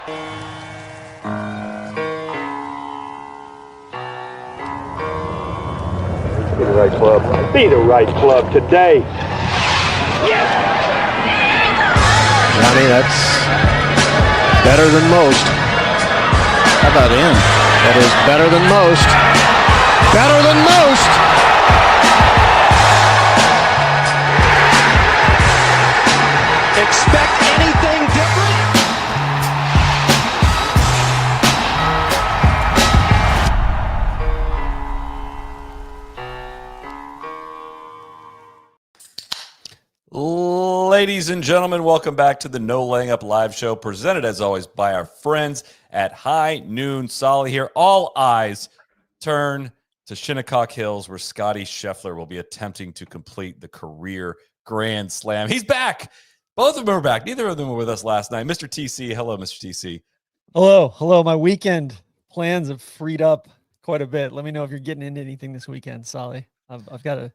Be the right club. Be the right club today. Johnny, that's better than most. How about in? That is better than most. Better than most. Expect anything different? Ladies and gentlemen, welcome back to the No Laying Up live show, presented as always by our friends at High Noon Solid. Here, all eyes turn to Shinnecock Hills, where Scottie Scheffler will be attempting to complete the career Grand Slam. He's back. Both of them are back. Neither of them were with us last night. Mr. TC, hello, Mr. TC. Hello. My weekend plans have freed up quite a bit. Let me know if you're getting into anything this weekend, Solly. I've got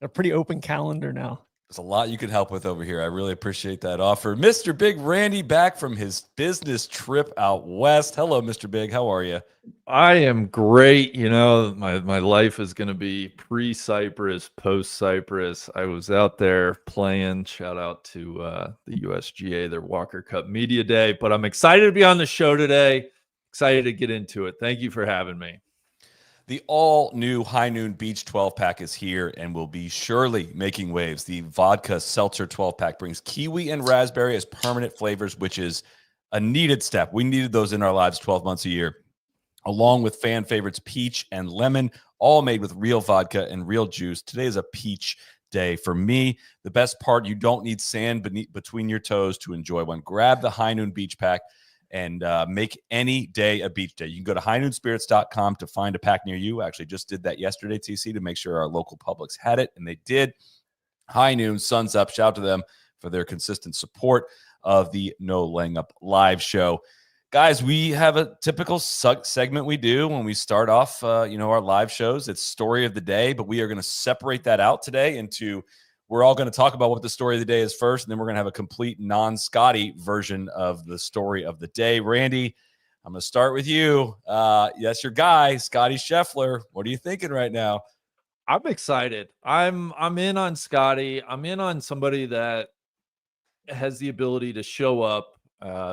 a pretty open calendar now. There's a lot you can help with over here. I really appreciate that offer. Mr. Big Randy back from his business trip out west. Hello, Mr. Big. How are you? I am great. You know, my life is going to be pre-Cyprus, post-Cyprus. I was out there playing. Shout out to the USGA, their Walker Cup Media Day. But I'm excited to be on the show today. Excited to get into it. Thank you for having me. The all-new High Noon Beach 12-pack is here and will be surely making waves. The Vodka Seltzer 12-pack brings kiwi and raspberry as permanent flavors, which is a needed step. We needed those in our lives 12 months a year, along with fan favorites peach and lemon, all made with real vodka and real juice. Today is a peach day for me. The best part, you don't need sand between your toes to enjoy one. Grab the High Noon Beach Pack and make any day a beach day. You can go to highnoonspirits.com to find a pack near you. I actually just did that yesterday, TC, to make sure our local Publix had it, and they did. High Noon, Suns Up. Shout out to them for their consistent support of the No Laying Up live show. Guys, we have a typical segment we do when we start off our live shows. It's story of the day, but we are going to separate that out today into we're all going to talk about what the story of the day is first, and then we're going to have a complete non-Scotty version of the story of the day. Randy, I'm going to start with you. Yes, your guy, Scottie Scheffler. What are you thinking right now? I'm excited. I'm in on Scottie. I'm in on somebody that has the ability to show up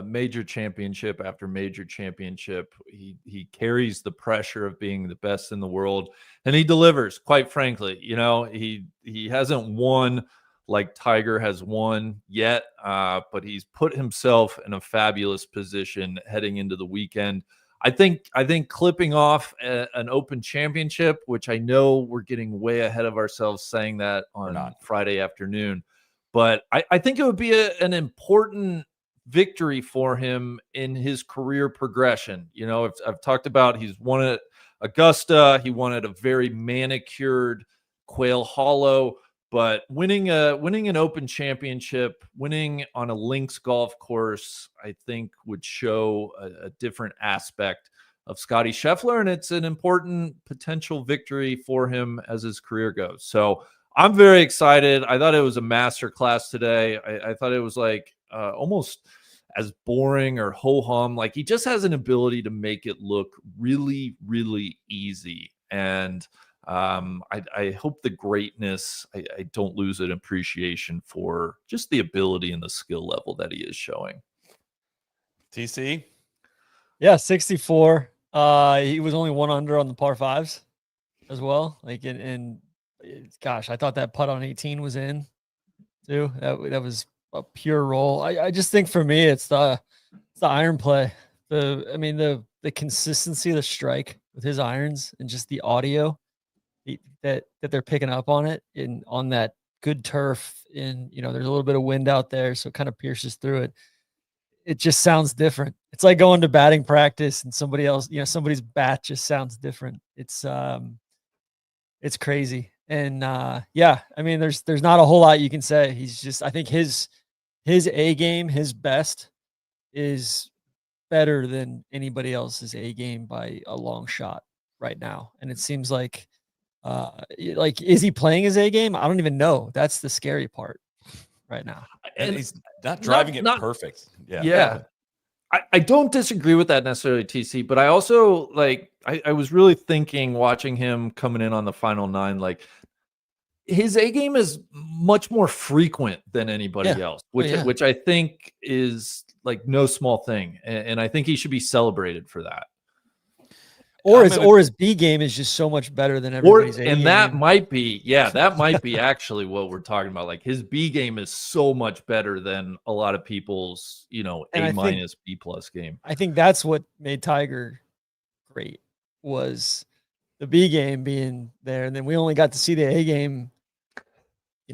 major championship after major championship. He carries the pressure of being the best in the world, and he delivers, quite frankly. You know, he hasn't won like Tiger has won yet, but he's put himself in a fabulous position heading into the weekend. I think clipping off an Open Championship, which I know we're getting way ahead of ourselves saying that on Friday afternoon, but I think it would be an important victory for him in his career progression. You know, I've talked about he's won at Augusta, he won at a very manicured Quail Hollow, but winning an Open Championship, winning on a links golf course, I think would show a different aspect of Scottie Scheffler, and it's an important potential victory for him as his career goes. So I'm very excited. I thought it was a masterclass today. I thought it was like almost as boring or ho-hum. Like, he just has an ability to make it look really, really easy. And I hope the greatness, I don't lose an appreciation for just the ability and the skill level that he is showing. TC? Yeah, 64. He was only 1 under on the par fives as well. Like, and gosh, I thought that putt on 18 was in too. That was a pure roll. I just think for me, it's the iron play. The consistency of the strike with his irons and just the audio that they're picking up on it on that good turf. And, you know, there's a little bit of wind out there, so it kind of pierces through it. It just sounds different. It's like going to batting practice and somebody else, you know, somebody's bat just sounds different. It's crazy. And yeah, I mean, there's not a whole lot you can say. He's just, I think his A game, his best, is better than anybody else's A game by a long shot right now. And it seems like is he playing his A game? I don't even know. That's the scary part right now. And he's not driving it perfect. Yeah. I don't disagree with that necessarily, TC, but I also like I was really thinking watching him coming in on the final 9, like his A game is much more frequent than anybody else, which I think is like no small thing. And I think he should be celebrated for that. Or his B game is just so much better than everybody's A game. And that might be actually what we're talking about. Like his B game is so much better than a lot of people's, A minus B plus game. I think that's what made Tiger great, was the B game being there. And then we only got to see the A game,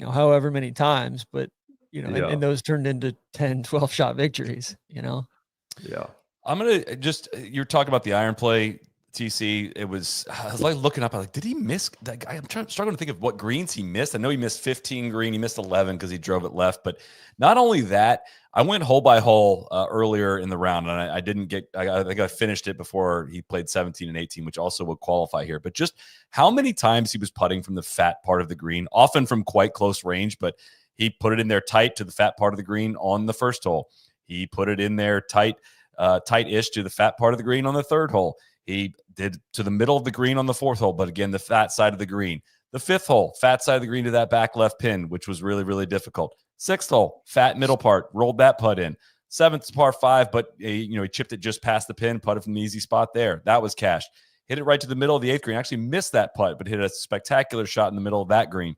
however many times, but and those turned into 10, 12 shot victories, Yeah. I'm going to you're talking about the iron play, TC. I was like looking up. I was like, did he miss that guy? I'm struggling to think of what greens he missed. I know he missed 15 green. He missed 11 because he drove it left. But not only that, I went hole by hole earlier in the round, and I didn't get. I think I finished it before he played 17 and 18, which also would qualify here. But just how many times he was putting from the fat part of the green, often from quite close range, but he put it in there tight to the fat part of the green on the first hole. He put it in there tight-ish to the fat part of the green on the third hole. He did to the middle of the green on the fourth hole, but again, the fat side of the green. The fifth hole, fat side of the green to that back left pin, which was really, really difficult. Sixth hole, fat middle part, rolled that putt in. Seventh, par 5, but he chipped it just past the pin, putted from the easy spot there. That was cash. Hit it right to the middle of the 8th green. Actually missed that putt, but hit a spectacular shot in the middle of that green.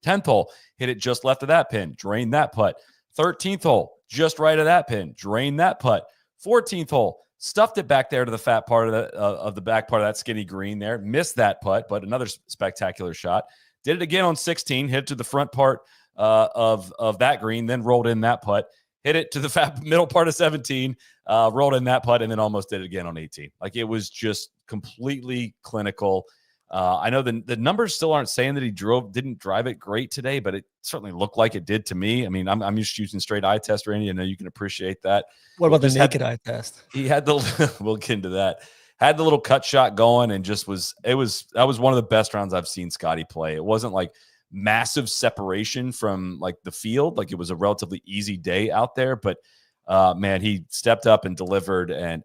10th hole, hit it just left of that pin, drained that putt. 13th hole, just right of that pin, drained that putt. 14th hole, stuffed it back there to the fat part of the back part of that skinny green there. Missed that putt, but another spectacular shot. Did it again on 16, hit it to the front part of that green, then rolled in that putt. Hit it to the fat middle part of 17, rolled in that putt, and then almost did it again on 18. Like, it was just completely clinical. I know the numbers still aren't saying that he didn't drive it great today, but it certainly looked like it did to me. I mean, I'm used to using straight eye test, Randy. I know you can appreciate that. What about the naked eye test? He had we'll get into that. Had the little cut shot going, and that was one of the best rounds I've seen Scottie play. It wasn't like massive separation from like the field. Like, it was a relatively easy day out there, but man, he stepped up and delivered. And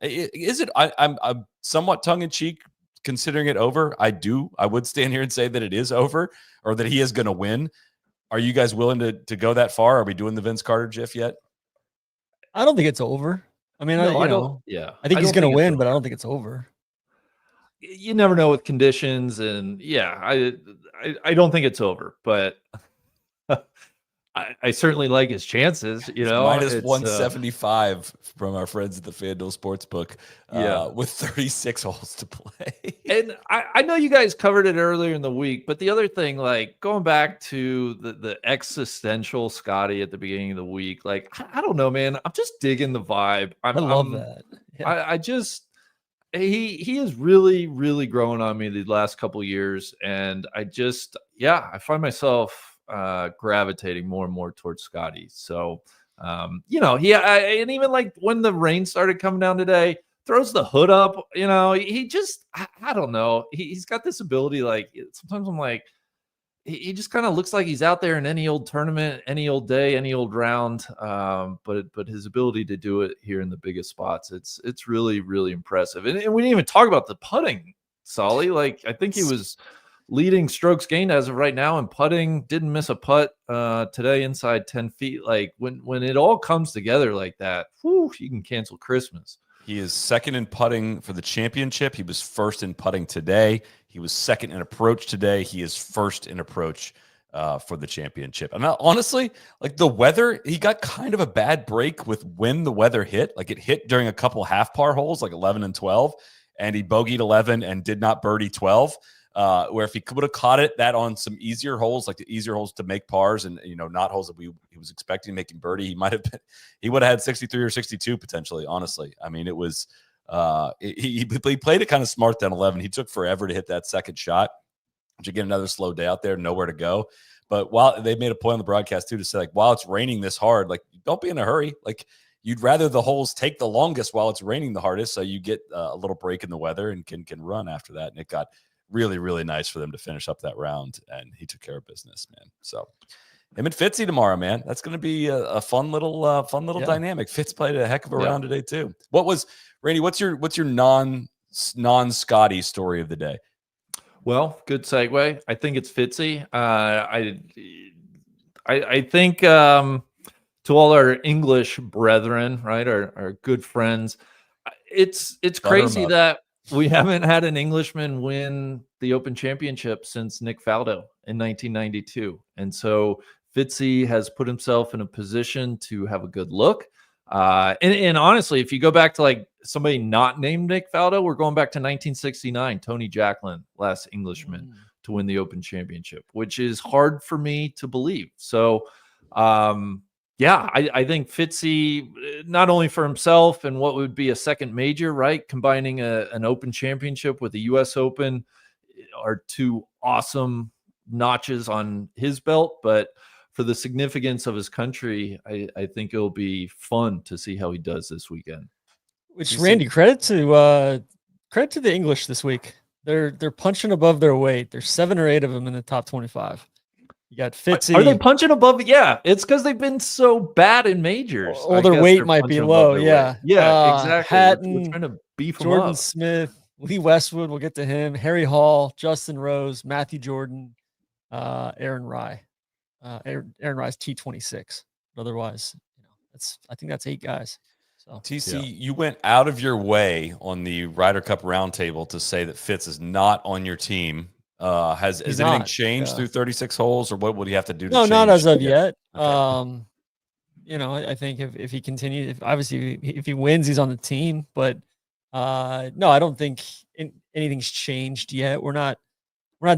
I'm somewhat tongue in cheek considering it over. I would stand here and say that it is over, or that he is going to win. Are you guys willing to go that far? Are we doing the Vince Carter GIF yet? I don't think it's over. I mean, no, I don't. Yeah, I think he's going to win, but I don't think it's over. You never know with conditions, and I don't think it's over, but I certainly like his chances. Minus 175 from our friends at the FanDuel Sportsbook. With 36 holes to play. And I know you guys covered it earlier in the week, but the other thing, like going back to the existential Scottie at the beginning of the week, like I don't know, man. I'm just digging the vibe. I love that. Yeah. He is really, really growing on me the last couple of years, and I find myself gravitating more and more towards Scottie. So and even like when the rain started coming down today, throws the hood up, he just I don't know, he's got this ability. Like, sometimes I'm like, he just kind of looks like he's out there in any old tournament, any old day, any old round, but his ability to do it here in the biggest spots, it's really, really impressive. And we didn't even talk about the putting, Solly. Like, I think he was leading strokes gained as of right now, and putting, didn't miss a putt today inside 10 feet. Like, when it all comes together like that, you can cancel Christmas. He is second in putting for the championship. He was first in putting today. He was second in approach today. He is first in approach for the championship. And honestly, like, the weather, he got kind of a bad break with when the weather hit. Like, it hit during a couple half par holes, like 11 and 12, and he bogeyed 11 and did not birdie 12. Where if he would have caught that on some easier holes, like the easier holes to make pars, and not holes that he was expecting making birdie, he would have had 63 or 62 potentially. Honestly, I mean, it was he played it kind of smart down 11. He took forever to hit that second shot, which, again, another slow day out there, nowhere to go. But while they made a point on the broadcast too to say, like, while it's raining this hard, like, don't be in a hurry. Like, you'd rather the holes take the longest while it's raining the hardest, so you get a little break in the weather and can run after that. And it got really, really nice for them to finish up that round, and he took care of business, man. So him and Fitzy tomorrow, man. That's going to be a fun little dynamic. Fitz played a heck of a round today too. Randy? What's your non-Scotty story of the day? Well, good segue. I think it's Fitzy. I think to all our English brethren, right, our good friends, it's crazy that we haven't had an Englishman win the Open Championship since Nick Faldo in 1992. And so Fitzy has put himself in a position to have a good look. And honestly, if you go back to like somebody not named Nick Faldo, we're going back to 1969, Tony Jacklin, last Englishman to win the Open Championship, which is hard for me to believe. So, I think Fitzy, not only for himself and what would be a second major, right? Combining an Open Championship with the US Open are two awesome notches on his belt, but for the significance of his country, I think it'll be fun to see how he does this weekend. Which, Randy, credit to the English this week. They're punching above their weight. There's 7 or 8 of them in the top 25. You got Fitzy. Are they punching above? Yeah, it's because they've been so bad in majors. Well, their weight might be low. Yeah, exactly. Hatton, we're trying to beef them Jordan up. Smith, Lee Westwood. We'll get to him. Harry Hall, Justin Rose, Matthew Jordan, Aaron Rye. Aaron Rye's T26. But otherwise, I think that's 8 guys. So TC, you went out of your way on the Ryder Cup roundtable to say that Fitz is not on your team. Has anything changed through 36 holes, or what would he have to do? No, not as of yet. Okay. I think if he continues, if he wins, he's on the team. But no, I don't think anything's changed yet. We're not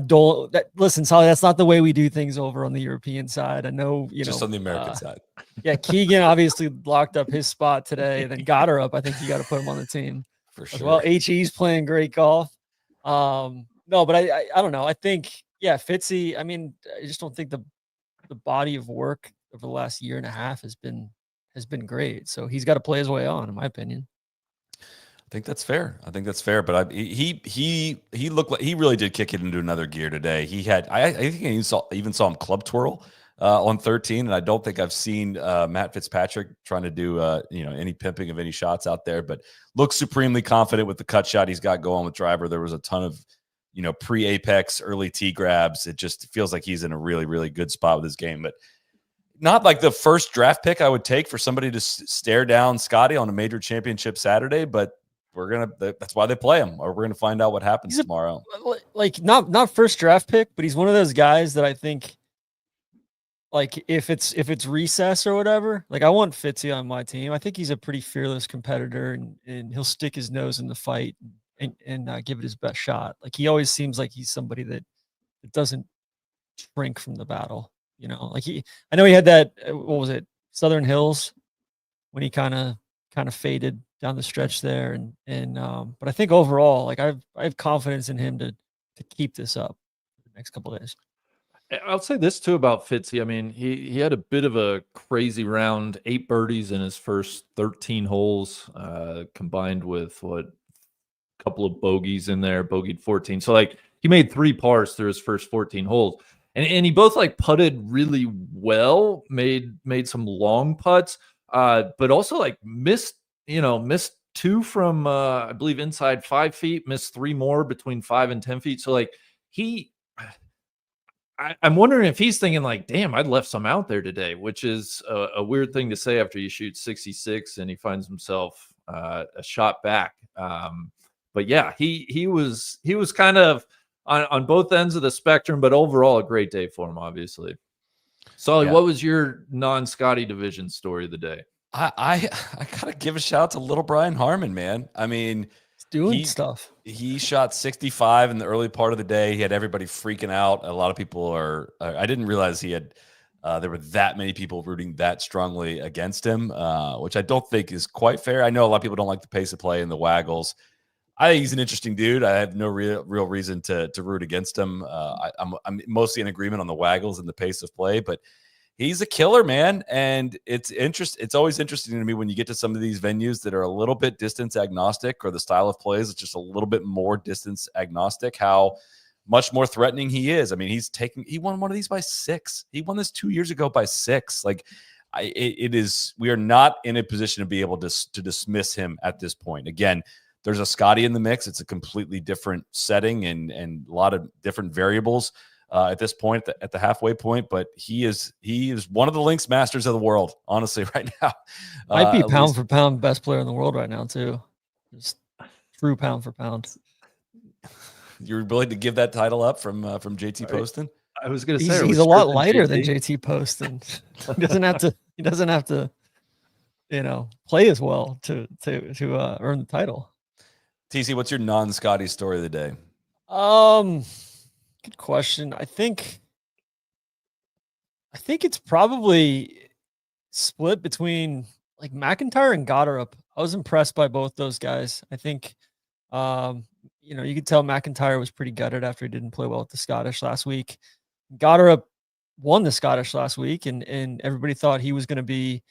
dull. Listen, Solly, that's not the way we do things over on the European side. I know, just on the American side. Yeah, Keegan obviously locked up his spot today, then got her up. I think you got to put him on the team for sure. Well, HE's playing great golf. No, but I don't know. I think, Fitzy. I mean, I just don't think the body of work over the last year and a half has been great. So he's got to play his way on, in my opinion. I think that's fair. But he looked like he really did kick it into another gear today. He had, I think I even saw him club twirl on 13, and I don't think I've seen Matt Fitzpatrick trying to do any pimping of any shots out there. But looks supremely confident with the cut shot he's got going with driver. There was a ton of pre-apex early tee grabs. It just feels like he's in a really, really good spot with his game, but not like the first draft pick I would take for somebody to stare down Scotty on a major championship Saturday, but that's why they play him, or we're going to find out what happens tomorrow. Like not first draft pick, but he's one of those guys that I think, like, if it's recess or whatever, like, I want Fitzy on my team. I think he's a pretty fearless competitor, and he'll stick his nose in the fight and give it his best shot. Like, he always seems like he's somebody that doesn't shrink from the battle. Like I know he had that, what was it, Southern Hills, when he kind of faded down the stretch there, but I think overall, like, I have confidence in him to keep this up for the next couple of days. I'll say this too about Fitzy. I mean, he had a bit of a crazy round, 8 birdies in his first 13 holes, combined with a couple of bogeys in there, bogeyed 14. So, like, he made 3 pars through his first 14 holes, and he both, like, putted really well, made some long putts, but also, like, missed 2 from I believe inside 5 feet, missed 3 more between 5 and 10 feet. So, like, I'm wondering if he's thinking, like, damn, I left some out there today, which is a weird thing to say after you shoot 66 and he finds himself a shot back. But yeah, he was kind of on both ends of the spectrum, but overall a great day for him, obviously. Solly, what was your non-Scotty division story of the day? I gotta give a shout out to little Brian Harman, man. I mean, he's doing stuff. He shot 65 in the early part of the day. He had everybody freaking out. A lot of people I didn't realize he had there were that many people rooting that strongly against him, which I don't think is quite fair. I know a lot of people don't like the pace of play and the waggles. I think he's an interesting dude. I have no real reason to root against him. I'm mostly in agreement on the waggles and the pace of play, but he's a killer, man. And it's always interesting to me when you get to some of these venues that are a little bit distance agnostic, or the style of plays is just a little bit more distance agnostic, how much more threatening he is. I mean, he won one of these by 6. He won this 2 years ago by 6. Like, we are not in a position to be able to dismiss him at this point. Again, there's a Scottie in the mix. It's a completely different setting and a lot of different variables at this point, at the halfway point. But he is one of the links masters of the world, honestly, right now. Might be pound for pound best player in the world right now too. Just true pound for pound. You're willing to give that title up from JT Poston? I was going to say he's a lot lighter than JT Poston. He doesn't have to, play as well to earn the title. TC, what's your non-Scottie story of the day? Good question. I think it's probably split between like McIntyre and Goddard. I was impressed by both those guys. I think, you could tell McIntyre was pretty gutted after he didn't play well at the Scottish last week. Goddard won the Scottish last week, and everybody thought he was going to be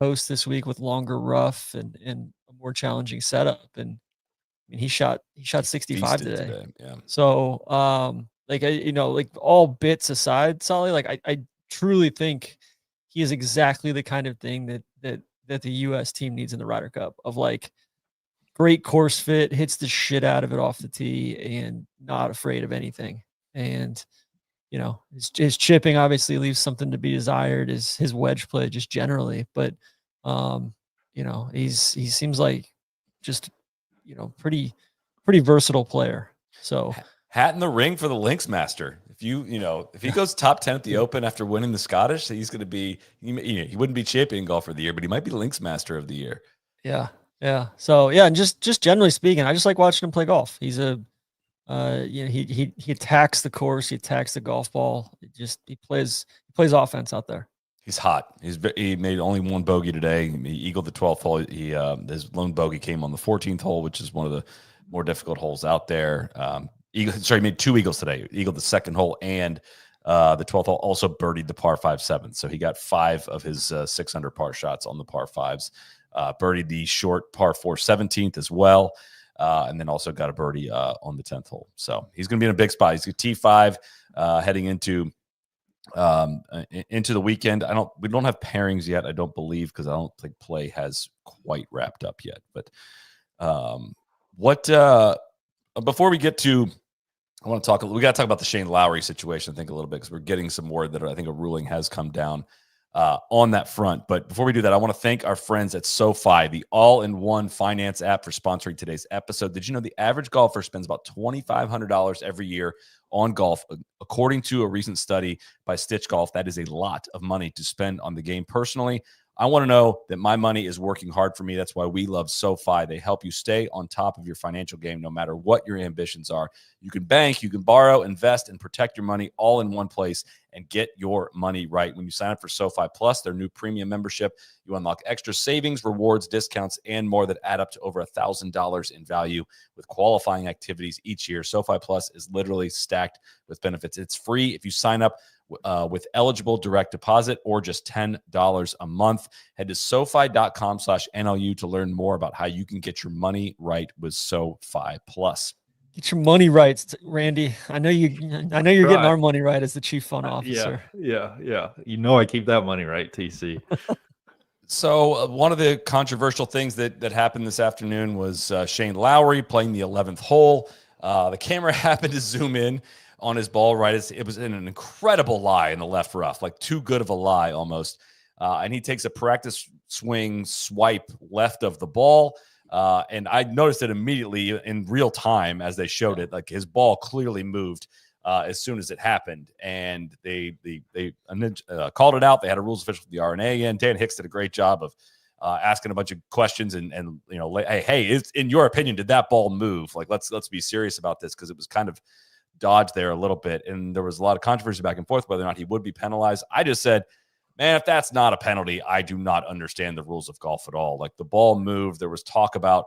toast this week with longer rough and a more challenging setup. And I mean, he shot 65 today. Yeah. So, all bits aside, Solly, like I truly think he is exactly the kind of thing that the U.S. team needs in the Ryder Cup, of like great course fit, hits the shit out of it off the tee, and not afraid of anything. And his chipping obviously leaves something to be desired. His wedge play just generally, but he seems like just pretty versatile player. So hat in the ring for the links master. If he goes top 10 at the Open after winning the Scottish, he's going to be, he wouldn't be champion golfer of the year, but he might be links master of the year. Yeah. So yeah, and just generally speaking, I just like watching him play golf. He's he attacks the course, he attacks the golf ball. He plays offense out there. He's hot. He made only one bogey today. He eagled the 12th hole. His lone bogey came on the 14th hole, which is one of the more difficult holes out there. He made 2 eagles today. Eagled the 2nd hole and the 12th hole. Also birdied the par 5 7th. So he got 5 of his 6 under par shots on the par 5s. Birdied the short par 4 17th as well. And then also got a birdie on the 10th hole. So he's going to be in a big spot. He's got T5 heading into the weekend. We don't have pairings yet, I don't believe, because I don't think play has quite wrapped up yet. But before we get to, we got to talk about the Shane Lowry situation, I think, a little bit, because we're getting some word that I think a ruling has come down on that front. But before we do that, I want to thank our friends at SoFi, the all-in-one finance app, for sponsoring today's episode. Did you know the average golfer spends about $2,500 every year on golf? According to a recent study by Stitch Golf, that is a lot of money to spend on the game. Personally, I want to know that my money is working hard for me. That's why we love SoFi. They help you stay on top of your financial game no matter what your ambitions are. You can bank, you can borrow, invest, and protect your money all in one place and get your money right. When you sign up for SoFi Plus, their new premium membership, you unlock extra savings, rewards, discounts, and more that add up to over $1,000 in value with qualifying activities each year. SoFi Plus is literally stacked with benefits. It's free if you sign up with eligible direct deposit or just $10 a month. Head to SoFi.com/NLU to learn more about how you can get your money right with SoFi Plus. Get your money right, Randy. I know you're getting our money right as the chief fund officer. Yeah. I keep that money right, TC. So one of the controversial things that happened this afternoon was Shane Lowry playing the 11th hole. The camera happened to zoom in on his ball right. It was in an incredible lie in the left rough, like too good of a lie almost. And he takes a practice swing swipe left of the ball. And I noticed it immediately in real time as they showed it. Like his ball clearly moved as soon as it happened. And they called it out. They had a rules official from the R&A in. Dan Hicks did a great job of asking a bunch of questions and hey, in your opinion, did that ball move? Like, let's be serious about this, because it was kind of dodged there a little bit. And there was a lot of controversy back and forth whether or not he would be penalized. I just said, man, if that's not a penalty, I do not understand the rules of golf at all. Like, the ball moved. There was talk about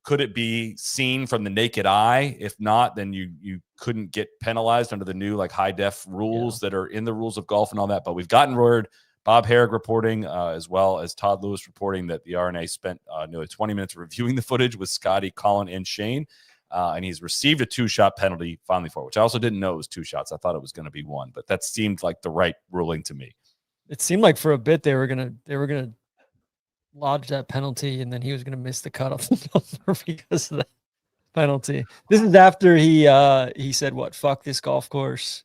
could it be seen from the naked eye? If not, then you couldn't get penalized under the new like high def rules that are in the rules of golf and all that. But we've gotten word, Bob Herrig reporting, as well as Todd Lewis reporting, that the R&A spent nearly 20 minutes reviewing the footage with Scottie, Colin, and Shane. and he's received a 2-shot penalty finally for it, which I also didn't know it was 2 shots. I thought it was going to be 1, but that seemed like the right ruling to me. It seemed like for a bit they were gonna lodge that penalty, and then he was gonna miss the cutoff number because of that penalty. This is after he said what? Fuck this golf course.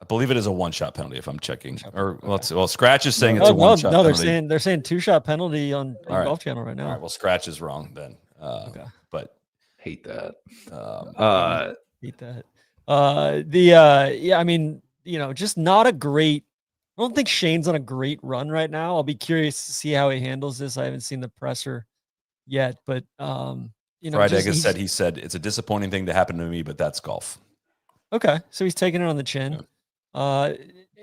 I believe it is a 1-shot penalty if I'm checking. Or well, Scratch is saying it's a 1-shot no, penalty. they're saying 2-shot penalty on Golf Channel right now. All right, well, Scratch is wrong then. Okay. But Hate that. Hate that. Yeah, I mean, just not a great. I don't think Shane's on a great run right now. I'll be curious to see how he handles this. I haven't seen the presser yet, but Ryder said it's a disappointing thing to happen to me, but that's golf. Okay, so he's taking it on the chin. Yeah.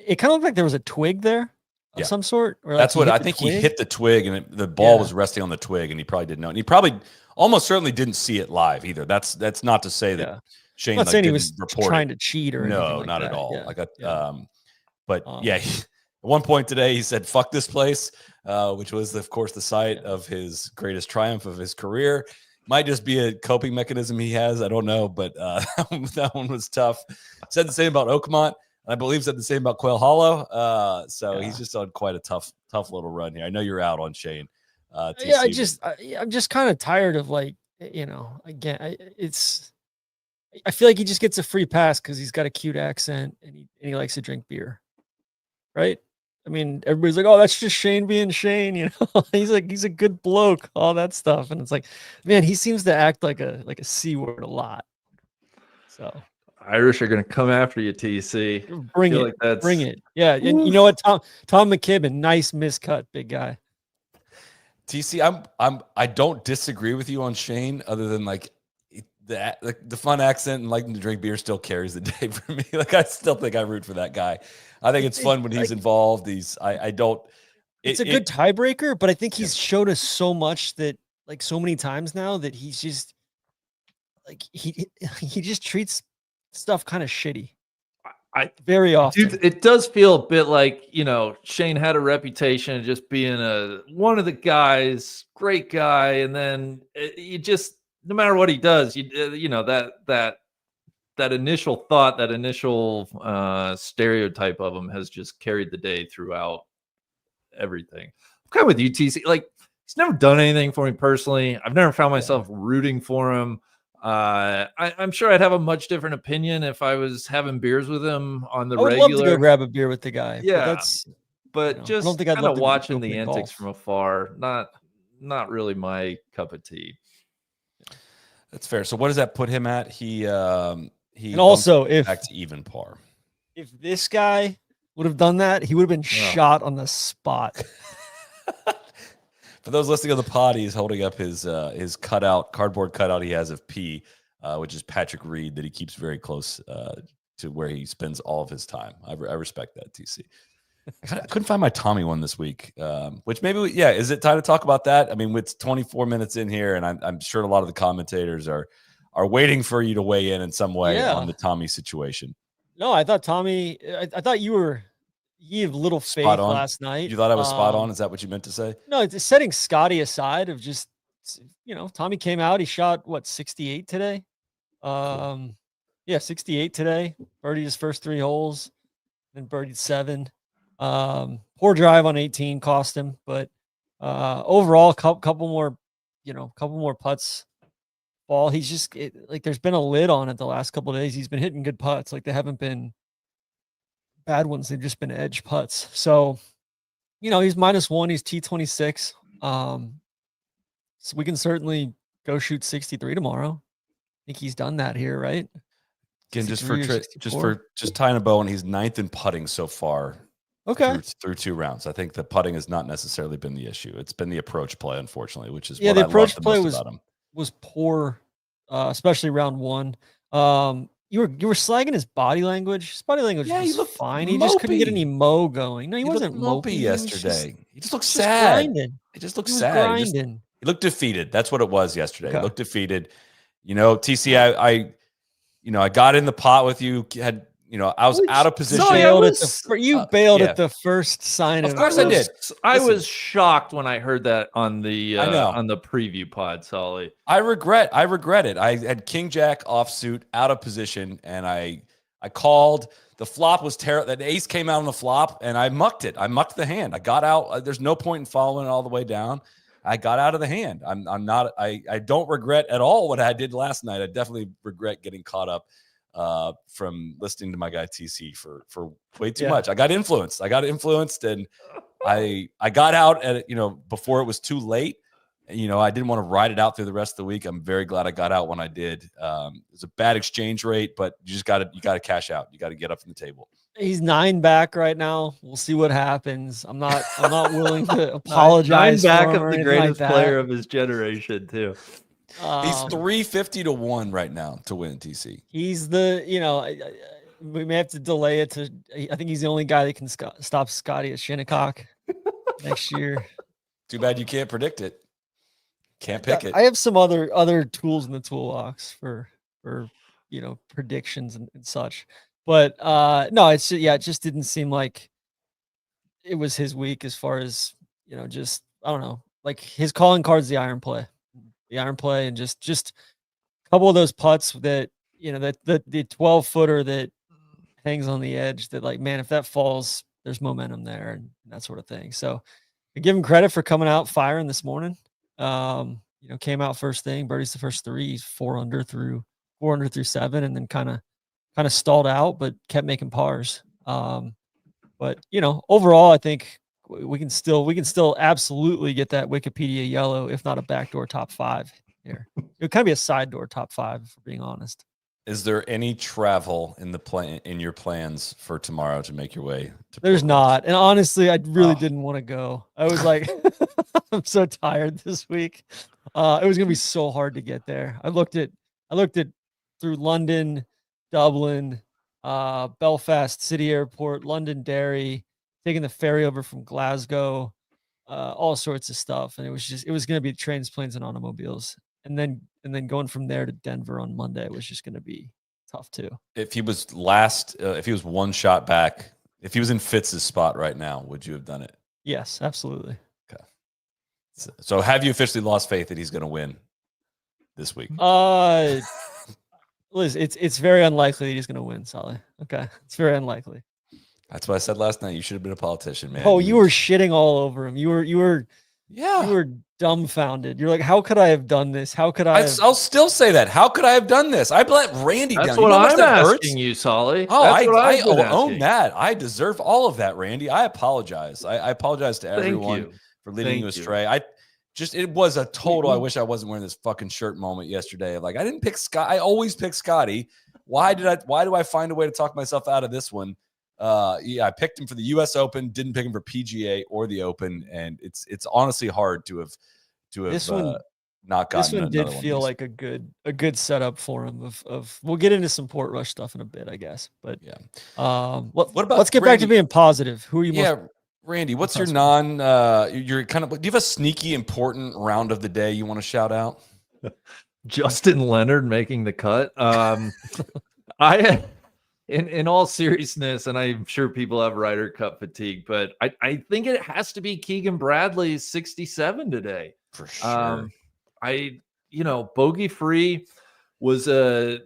It kind of looked like there was a twig there of some sort. Or that's what I think. He hit the twig, and the ball was resting on the twig, and he probably didn't know. And he probably almost certainly didn't see it live either. That's not to say that Shane. I'm not saying he was trying to cheat or anything like not that. at all. Yeah. But at one point today, he said, "Fuck this place," which was, of course, the site of his greatest triumph of his career. Might just be a coping mechanism he has. I don't know, but that one was tough. Said the same about Oakmont, and I believe said the same about Quail Hollow. He's just on quite a tough little run here. I know you're out on Shane. TC, I'm just kind of tired of again, I feel like he just gets a free pass because he's got a cute accent and he likes to drink beer, right? I mean, everybody's like, "Oh, that's just Shane being Shane," he's a good bloke, all that stuff, and it's like, man, he seems to act like a C word a lot. So Irish are going to come after you, TC. Bring it. Yeah, and you know what, Tom McKibben, nice miscut, big guy. TC, I don't disagree with you on Shane, other than the fun accent and liking to drink beer still carries the day for me. I still think I root for that guy. I think it's fun when he's involved. I don't. It's a good tiebreaker, but I think he's showed us so much that so many times now that he's just he just treats stuff kind of shitty. Very often. Dude, it does feel a bit like, Shane had a reputation of just being one of the guys, great guy, and then you just, no matter what he does, that initial thought, that initial stereotype of him has just carried the day throughout everything. I'm kind of with you, TC. He's never done anything for me personally. I've never found myself rooting for him. I'm sure I'd have a much different opinion if I was having beers with him on the regular. I'd love to go grab a beer with the guy. Yeah, but just I don't think kind of watching the antics from afar, not really my cup of tea. That's fair. So what does that put him at? He and also back to even par. If this guy would have done that, he would have been shot on the spot. For those listening on the pod, he's holding up his cardboard cutout he has of P, which is Patrick Reed, that he keeps very close to where he spends all of his time. I respect that, TC. I couldn't find my Tommy one this week, which maybe, is it time to talk about that? I mean, it's 24 minutes in here, and I'm sure a lot of the commentators are waiting for you to weigh in some way on the Tommy situation. No, I thought Tommy, I thought you have little faith last night. You thought I was spot on? Is that what you meant to say? No, it's setting Scottie aside of just, Tommy came out, he shot 68 today. 68 today. Birdied his first 3 holes, then birdied 7. Poor drive on 18 cost him, but overall, couple more putts. Ball. He's just there's been a lid on it the last couple of days. He's been hitting good putts. They haven't been bad ones. They've just been edge putts. So, he's -1. He's T26. So we can certainly go shoot 63 tomorrow. I think he's done that here, right? Again, just tying a bow, and he's 9th in putting so far. Okay. Through 2 rounds. I think the putting has not necessarily been the issue. It's been the approach play, unfortunately, which is the approach play was poor, especially round 1. You were slagging his body language. His body language was fine. He just couldn't get any mo going. No, he wasn't mopey yesterday. He just looked sad. He just looked sad. He looked defeated. That's what it was yesterday. He looked defeated. TC, I got in the pot with you. Had I was out of position. You bailed at the first sign of. Of course, I did. I was shocked when I heard that on the preview pod, Solly. I regret it. I had King Jack offsuit, out of position, and I called. The flop was terrible. The ace came out on the flop, and I mucked it. I mucked the hand. I got out. There's no point in following it all the way down. I got out of the hand. I'm not. I don't regret at all what I did last night. I definitely regret getting caught up from listening to my guy TC for way too much. I got influenced, and I got out at before it was too late. I didn't want to ride it out through the rest of the week. I'm very glad I got out when I did. It was a bad exchange rate, but you got to cash out. You got to get up from the table. He's 9 back right now. We'll see what happens. I'm not willing to apologize. 9 back of the greatest player of his generation too. He's 350 to 1 right now to win TC. He's we may have to delay it to. I think he's the only guy that can stop Scottie at Shinnecock next year. Too bad you can't predict it. Can't pick it. I have some other tools in the toolbox for predictions and such. But no, it just didn't seem like it was his week as far as just I don't know, like his calling card's the iron play, and just a couple of those putts that that the 12-footer that hangs on the edge that, like, man, if that falls, there's momentum there and that sort of thing. So I give him credit for coming out firing this morning. Came out first thing, birdies the first 3, 4 under through 7, and then kind of stalled out, but kept making pars. But overall, I think we can still absolutely get that Wikipedia yellow, if not a backdoor top 5 here. It would kind of be a side door top 5, if we're being honest. Is there any travel in your plans for tomorrow to make your way to There's not. And honestly, I really didn't want to go. I was like, I'm so tired this week. It was going to be so hard to get there. I looked at through London, Dublin, Belfast City Airport, Londonderry, taking the ferry over from Glasgow, all sorts of stuff. And it was going to be trains, planes, and automobiles. And then going from there to Denver on Monday was just going to be tough too. If he was if he was 1 shot back, if he was in Fitz's spot right now, would you have done it? Yes, absolutely. Okay. So have you officially lost faith that he's going to win this week? Liz, it's very unlikely that he's going to win, Solly. Okay, it's very unlikely. That's what I said last night. You should have been a politician, man. Oh, you were shitting all over him. You were dumbfounded. You're like, how could I have done this? How could I? I'll still say that. How could I have done this? I let Randy down. That's what I'm asking you, Solly. Oh, I own that. I deserve all of that, Randy. I apologize. I apologize to everyone for leading you astray. It was a total, I wish I wasn't wearing this fucking shirt moment yesterday. Like, I didn't pick Scott. I always pick Scottie. Why do I find a way to talk myself out of this one? I picked him for the US Open, didn't pick him for PGA or the Open, and it's honestly hard to have this one not gotten. This one did feel like a good setup for him. Of we'll get into some Portrush stuff in a bit, I guess. But yeah, what about? Let's get back to being positive. Who are you? Yeah, Randy, what's your You're kind of. Do you have a sneaky important round of the day you want to shout out? Justin Leonard making the cut. In all seriousness, and I'm sure people have Ryder Cup fatigue, but I think it has to be Keegan Bradley's 67 today. For sure. Bogey free was a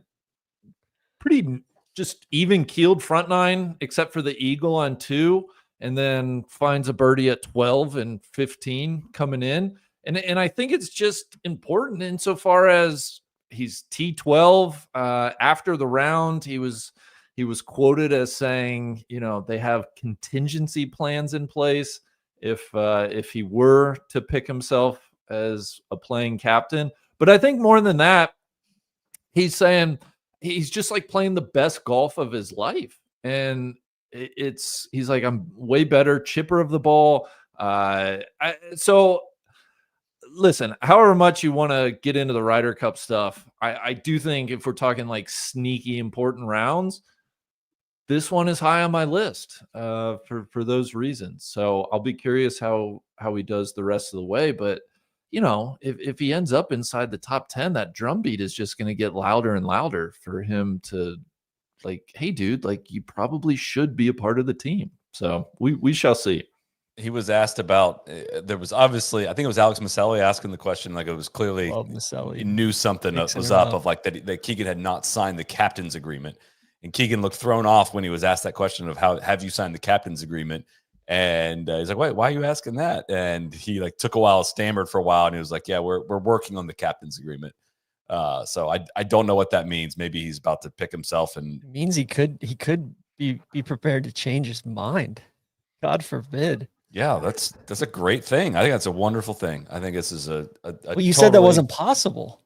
pretty just even keeled front 9, except for the eagle on 2, and then finds a birdie at 12 and 15 coming in. And I think it's just important insofar as he's T12 after the round. He was quoted as saying, they have contingency plans in place if he were to pick himself as a playing captain. But I think more than that, he's saying he's just like playing the best golf of his life. And he's like, I'm way better chipper of the ball. So listen, however much you want to get into the Ryder Cup stuff, I do think if we're talking like sneaky important rounds, this one is high on my list for those reasons. So I'll be curious how he does the rest of the way. But, if he ends up inside the top 10, that drumbeat is just going to get louder and louder for him to like, hey, dude, like you probably should be a part of the team. So we shall see. He was asked about, there was obviously, I think it was Alex Maselli asking the question, like it was clearly, he knew something was up of like that Keegan had not signed the captain's agreement. And Keegan looked thrown off when he was asked that question of how have you signed the captain's agreement? And he's like, wait, why are you asking that? And he like took a while, stammered for a while. And he was like, yeah, we're working on the captain's agreement. So I don't know what that means. Maybe he's about to pick himself, and it means he could be prepared to change his mind. God forbid. Yeah, that's a great thing. I think that's a wonderful thing. I think this is a well, you said that wasn't possible.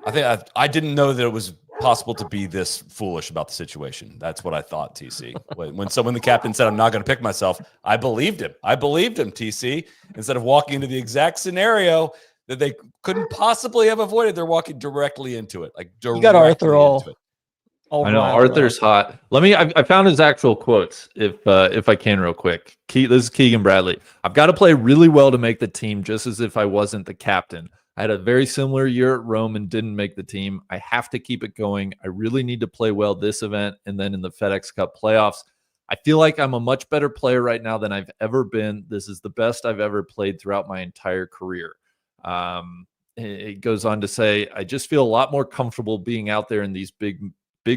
I think I didn't know that it was possible to be this foolish about the situation. That's what I thought, TC. When the captain said, I'm not going to pick myself, I believed him. TC. Instead of walking into the exact scenario that they couldn't possibly have avoided, they're walking directly into it. Like directly you got Arthur all I know Arthur's hot. I found his actual quotes if I can real quick. This is Keegan Bradley. I've got to play really well to make the team, just as if I wasn't the captain. I had a very similar year at Rome and didn't make the team. I have to keep it going. I really need to play well this event and then in the FedEx Cup playoffs. I feel like I'm a much better player right now than I've ever been. This is the best I've ever played throughout my entire career. It goes on to say, I just feel a lot more comfortable being out there in these big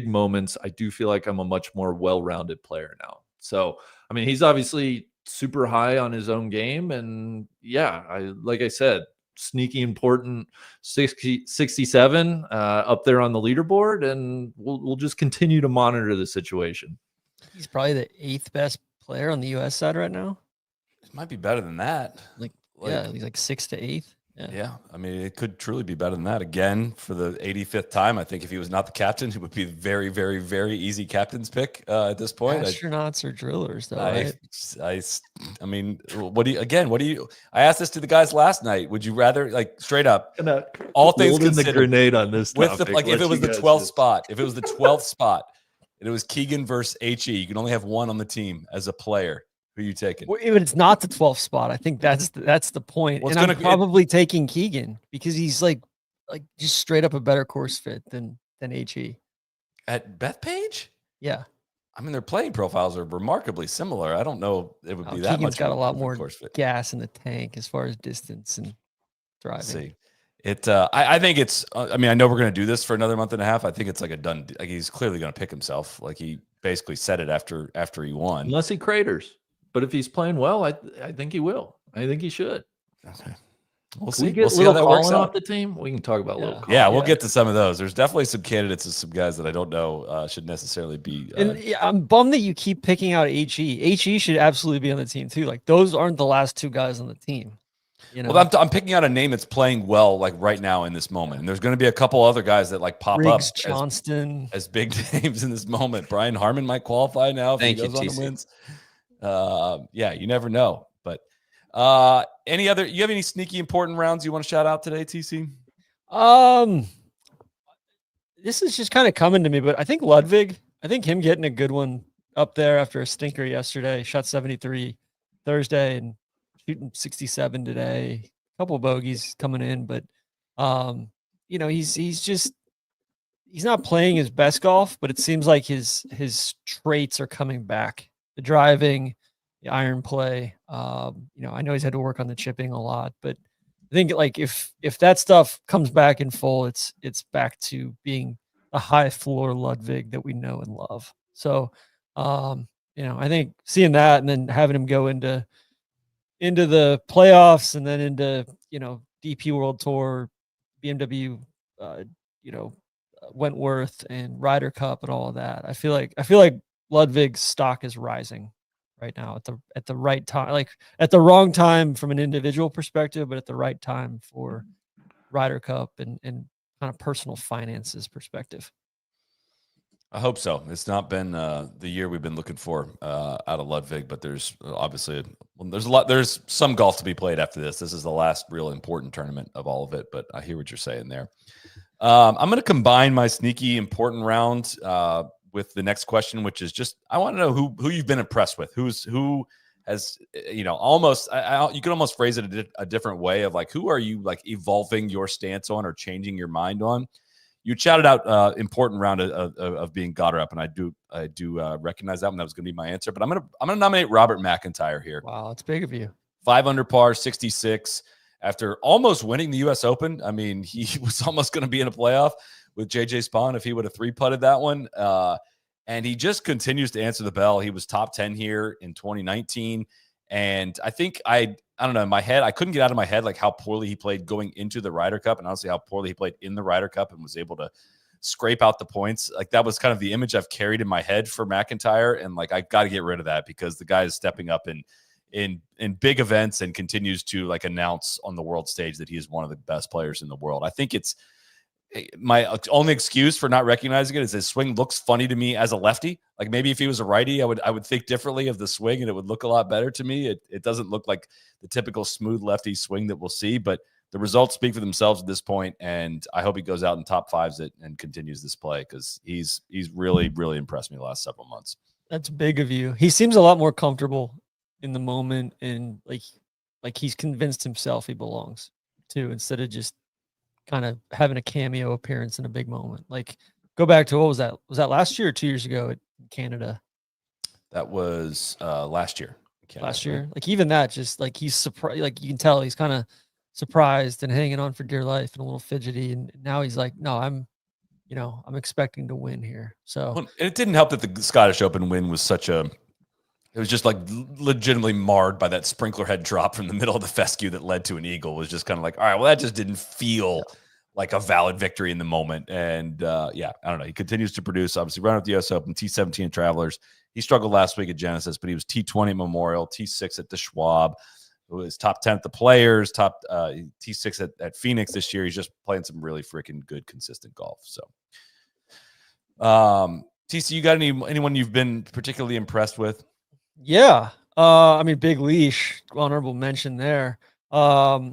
moments. I do feel like I'm a much more well-rounded player now. So, I mean, he's obviously super high on his own game. And yeah, like I said, sneaky important 67 up there on the leaderboard. And we'll just continue to monitor the situation. He's probably the 8th best player on the U.S. side right now. It might be better than that. Yeah, he's like 6th to 8th. Yeah, I mean, it could truly be better than that. Again, for the 85th time, I think if he was not the captain, it would be very, very, very easy captain's pick at this point. Astronauts or drillers, though, right? I mean, what do you? I asked this to the guys last night. Would you rather, like, straight up, all things considered, the grenade on this with topic, like if it was the 12th spot, if it was the 12th spot, and it was Keegan versus HE, you can only have one on the team as a player. Who are you taking? Well, even it's not the 12th spot. I think that's the point. Well, and I'm probably taking Keegan because he's like just straight up a better course fit than HE. At Bethpage? Yeah. I mean, their playing profiles are remarkably similar. I don't know it would be that Keegan's much. Got a lot more gas in the tank as far as distance and driving. See. I think it's. I mean, I know we're going to do this for another month and a half. I think it's like a done. Like he's clearly going to pick himself. Like he basically said it after he won. Unless he craters. But if he's playing well, I think he will. I think he should. Okay. We'll see. We'll see how that works out. Off the team. We can talk about little. Yeah, we'll get to some of those. There's definitely some candidates and some guys that I don't know should necessarily be. And I'm bummed that you keep picking out HE. HE should absolutely be on the team too. Like those aren't the last 2 guys on the team. You know? Well, I'm picking out a name that's playing well, like right now in this moment. And there's going to be a couple other guys that like pop Riggs, up Johnston as big names in this moment. Brian Harman might qualify now if he goes on and wins. Yeah, you never know. But you have any sneaky important rounds you want to shout out today, TC? This is just kind of coming to me, but I think Ludwig, him getting a good one up there after a stinker yesterday, shot 73 Thursday and shooting 67 today. A couple of bogeys coming in, but you know, he's not playing his best golf, but it seems like his traits are coming back. The driving, the iron play. You know, I know he's had to work on the chipping a lot, but I think like if that stuff comes back in full, it's back to being a high floor Ludwig that we know and love. So, you know, I think seeing that and then having him go into the playoffs and then into, you know, DP World Tour, BMW, you know, Wentworth and Ryder Cup and all of that. I feel like Ludwig's stock is rising right now at the right time, like at the wrong time from an individual perspective, but at the right time for Ryder Cup and kind of personal finances perspective. I hope so. It's not been the year we've been looking for out of Ludwig, but there's obviously there's some golf to be played after this. This is the last real important tournament of all of it, but I hear what you're saying there. I'm going to combine my sneaky important round with the next question, which is just, I want to know who you've been impressed with, who has, you know, almost, you could almost phrase it a different way of like, who are you like evolving your stance on or changing your mind on? You chatted out important round of being Goddard up, and I do recognize that one. That was going to be my answer, but I'm gonna nominate Robert McIntyre here. Wow, it's big of you. 5 under par, 66 after almost winning the U.S. Open. I mean, he was almost going to be in a playoff with JJ Spawn if he would have 3-putted that one. And he just continues to answer the bell. He was top 10 here in 2019. And I think I don't know, in my head, I couldn't get out of my head like how poorly he played going into the Ryder Cup, and honestly how poorly he played in the Ryder Cup and was able to scrape out the points. Like that was kind of the image I've carried in my head for McIntyre. And like, I got to get rid of that because the guy is stepping up in big events and continues to like announce on the world stage that he is one of the best players in the world. I think it's my only excuse for not recognizing it is his swing looks funny to me as a lefty. Like maybe if he was a righty, I would think differently of the swing and it would look a lot better to me. It doesn't look like the typical smooth lefty swing that we'll see, but the results speak for themselves at this point, and I hope he goes out in top fives it and continues this play because he's really, really impressed me the last several months. That's big of you. He seems a lot more comfortable in the moment, and like he's convinced himself he belongs too, instead of just kind of having a cameo appearance in a big moment. Like go back to, what was that? Was that last year or 2 years ago in Canada? That was last year. Last year. Like even that, just like he's surprised, like you can tell he's kind of surprised and hanging on for dear life and a little fidgety. And now he's like, no, I'm expecting to win here. So and it didn't help that the Scottish Open win was it was just like legitimately marred by that sprinkler head drop from the middle of the fescue that led to an eagle. It was just kind of like, all right, well, that just didn't feel like a valid victory in the moment. And yeah, I don't know. He continues to produce, obviously, running up the US Open, T17 at Travelers. He struggled last week at Genesis, but he was T20 at Memorial, T6 at the Schwab. It was top 10 at the Players, top T6 at Phoenix this year. He's just playing some really freaking good, consistent golf. So, TC, you got anyone you've been particularly impressed with? Yeah. I mean, Big Leash, honorable mention there. I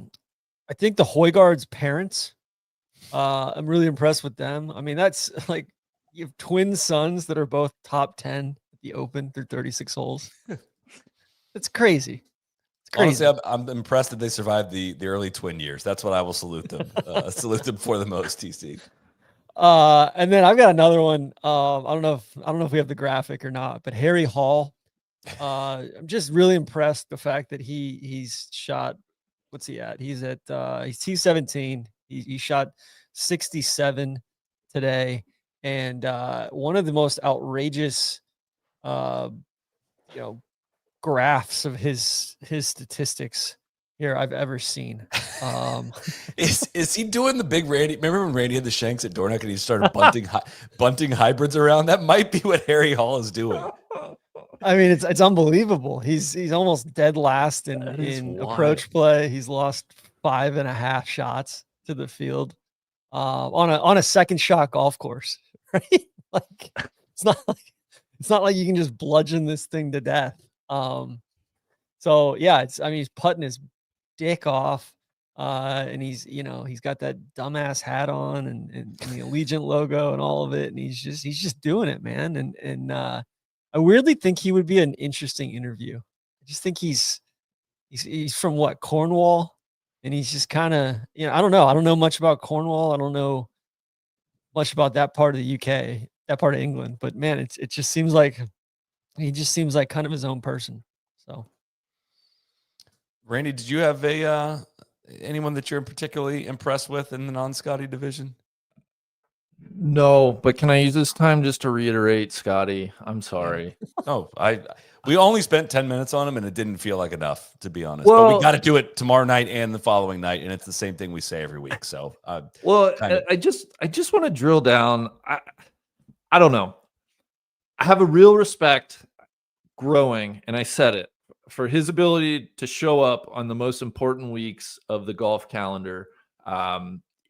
think the Højgaard's parents, I'm really impressed with them. I mean, that's like, you have twin sons that are both top 10 at the Open through 36 holes. It's crazy. It's crazy. Honestly, I'm impressed that they survived the early twin years. That's what I will salute them. Salute them for the most, TC. And then I've got another one. I don't know if we have the graphic or not, but Harry Hall. I'm just really impressed the fact that he's shot. What's he at? He's at he's T17. He shot 67 today, and one of the most outrageous, graphs of his statistics here I've ever seen. Is he doing the big Randy? Remember when Randy had the shanks at Dornoch and he started bunting hybrids around? That might be what Harry Hall is doing. I mean, it's unbelievable. He's almost dead last in approach play. He's lost 5.5 shots to the field on a second shot golf course, right? Like it's not like you can just bludgeon this thing to death. So yeah, he's putting his dick off, and he's got that dumbass hat on and the Allegiant logo and all of it, and he's just doing it, man. And I weirdly think he would be an interesting interview. I just think he's from what, Cornwall, and he's just kind of, I don't know much about Cornwall. I don't know much about that part of the UK, that part of England, but man, it just seems like he just seems like kind of his own person. So, Randy, did you have anyone that you're particularly impressed with in the non-Scotty division? No, but can I use this time just to reiterate, Scotty? I'm sorry. No, we only spent 10 minutes on him, and it didn't feel like enough, to be honest. Well, but we got to do it tomorrow night and the following night, and it's the same thing we say every week. So, I just want to drill down. I don't know. I have a real respect growing, and I said it, for his ability to show up on the most important weeks of the golf calendar.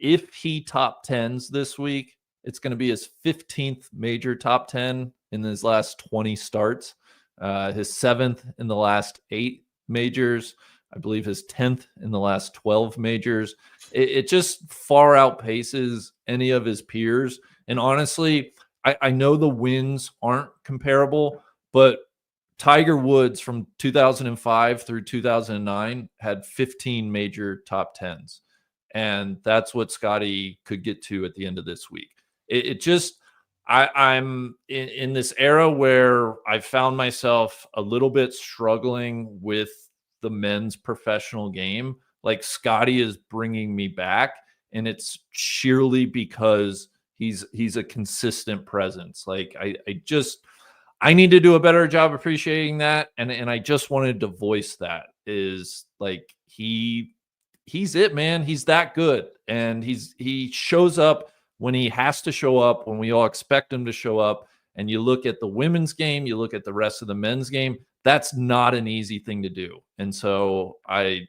If he top 10s this week, it's going to be his 15th major top 10 in his last 20 starts, his 7th in the last 8 majors, I believe his 10th in the last 12 majors. It just far outpaces any of his peers. And honestly, I know the wins aren't comparable, but Tiger Woods from 2005 through 2009 had 15 major top 10s. And that's what Scottie could get to at the end of this week. It just, I'm in this era where I found myself a little bit struggling with the men's professional game. Like Scottie is bringing me back, and it's sheerly because he's a consistent presence. Like I need to do a better job appreciating that. And I just wanted to voice that is like, he's it, man. He's that good. And he shows up when he has to show up, when we all expect him to show up. And you look at the women's game, you look at the rest of the men's game, that's not an easy thing to do. And so I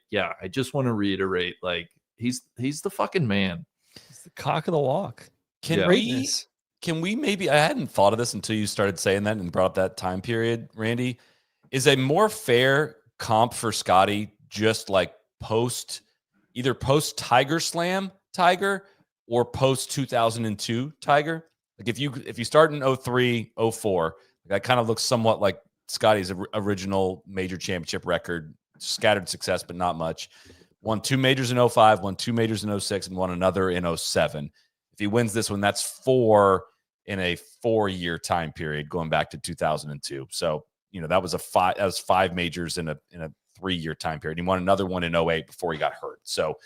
just want to reiterate, like, he's the fucking man. He's the cock of the walk. Can we maybe, I hadn't thought of this until you started saying that and brought up that time period, Randy. Is a more fair comp for Scottie just like either post Tiger Slam Tiger or post 2002 Tiger? Like if you start in 03, 04, that kind of looks somewhat like Scottie's original major championship record, scattered success, but not much. Won 2 majors in 05, won 2 majors in 06, and won another in 07. If he wins this one, that's 4 in a 4-year time period going back to 2002. So, that was 5 majors in a 3-year time period. He won another one in 08 before he got hurt. So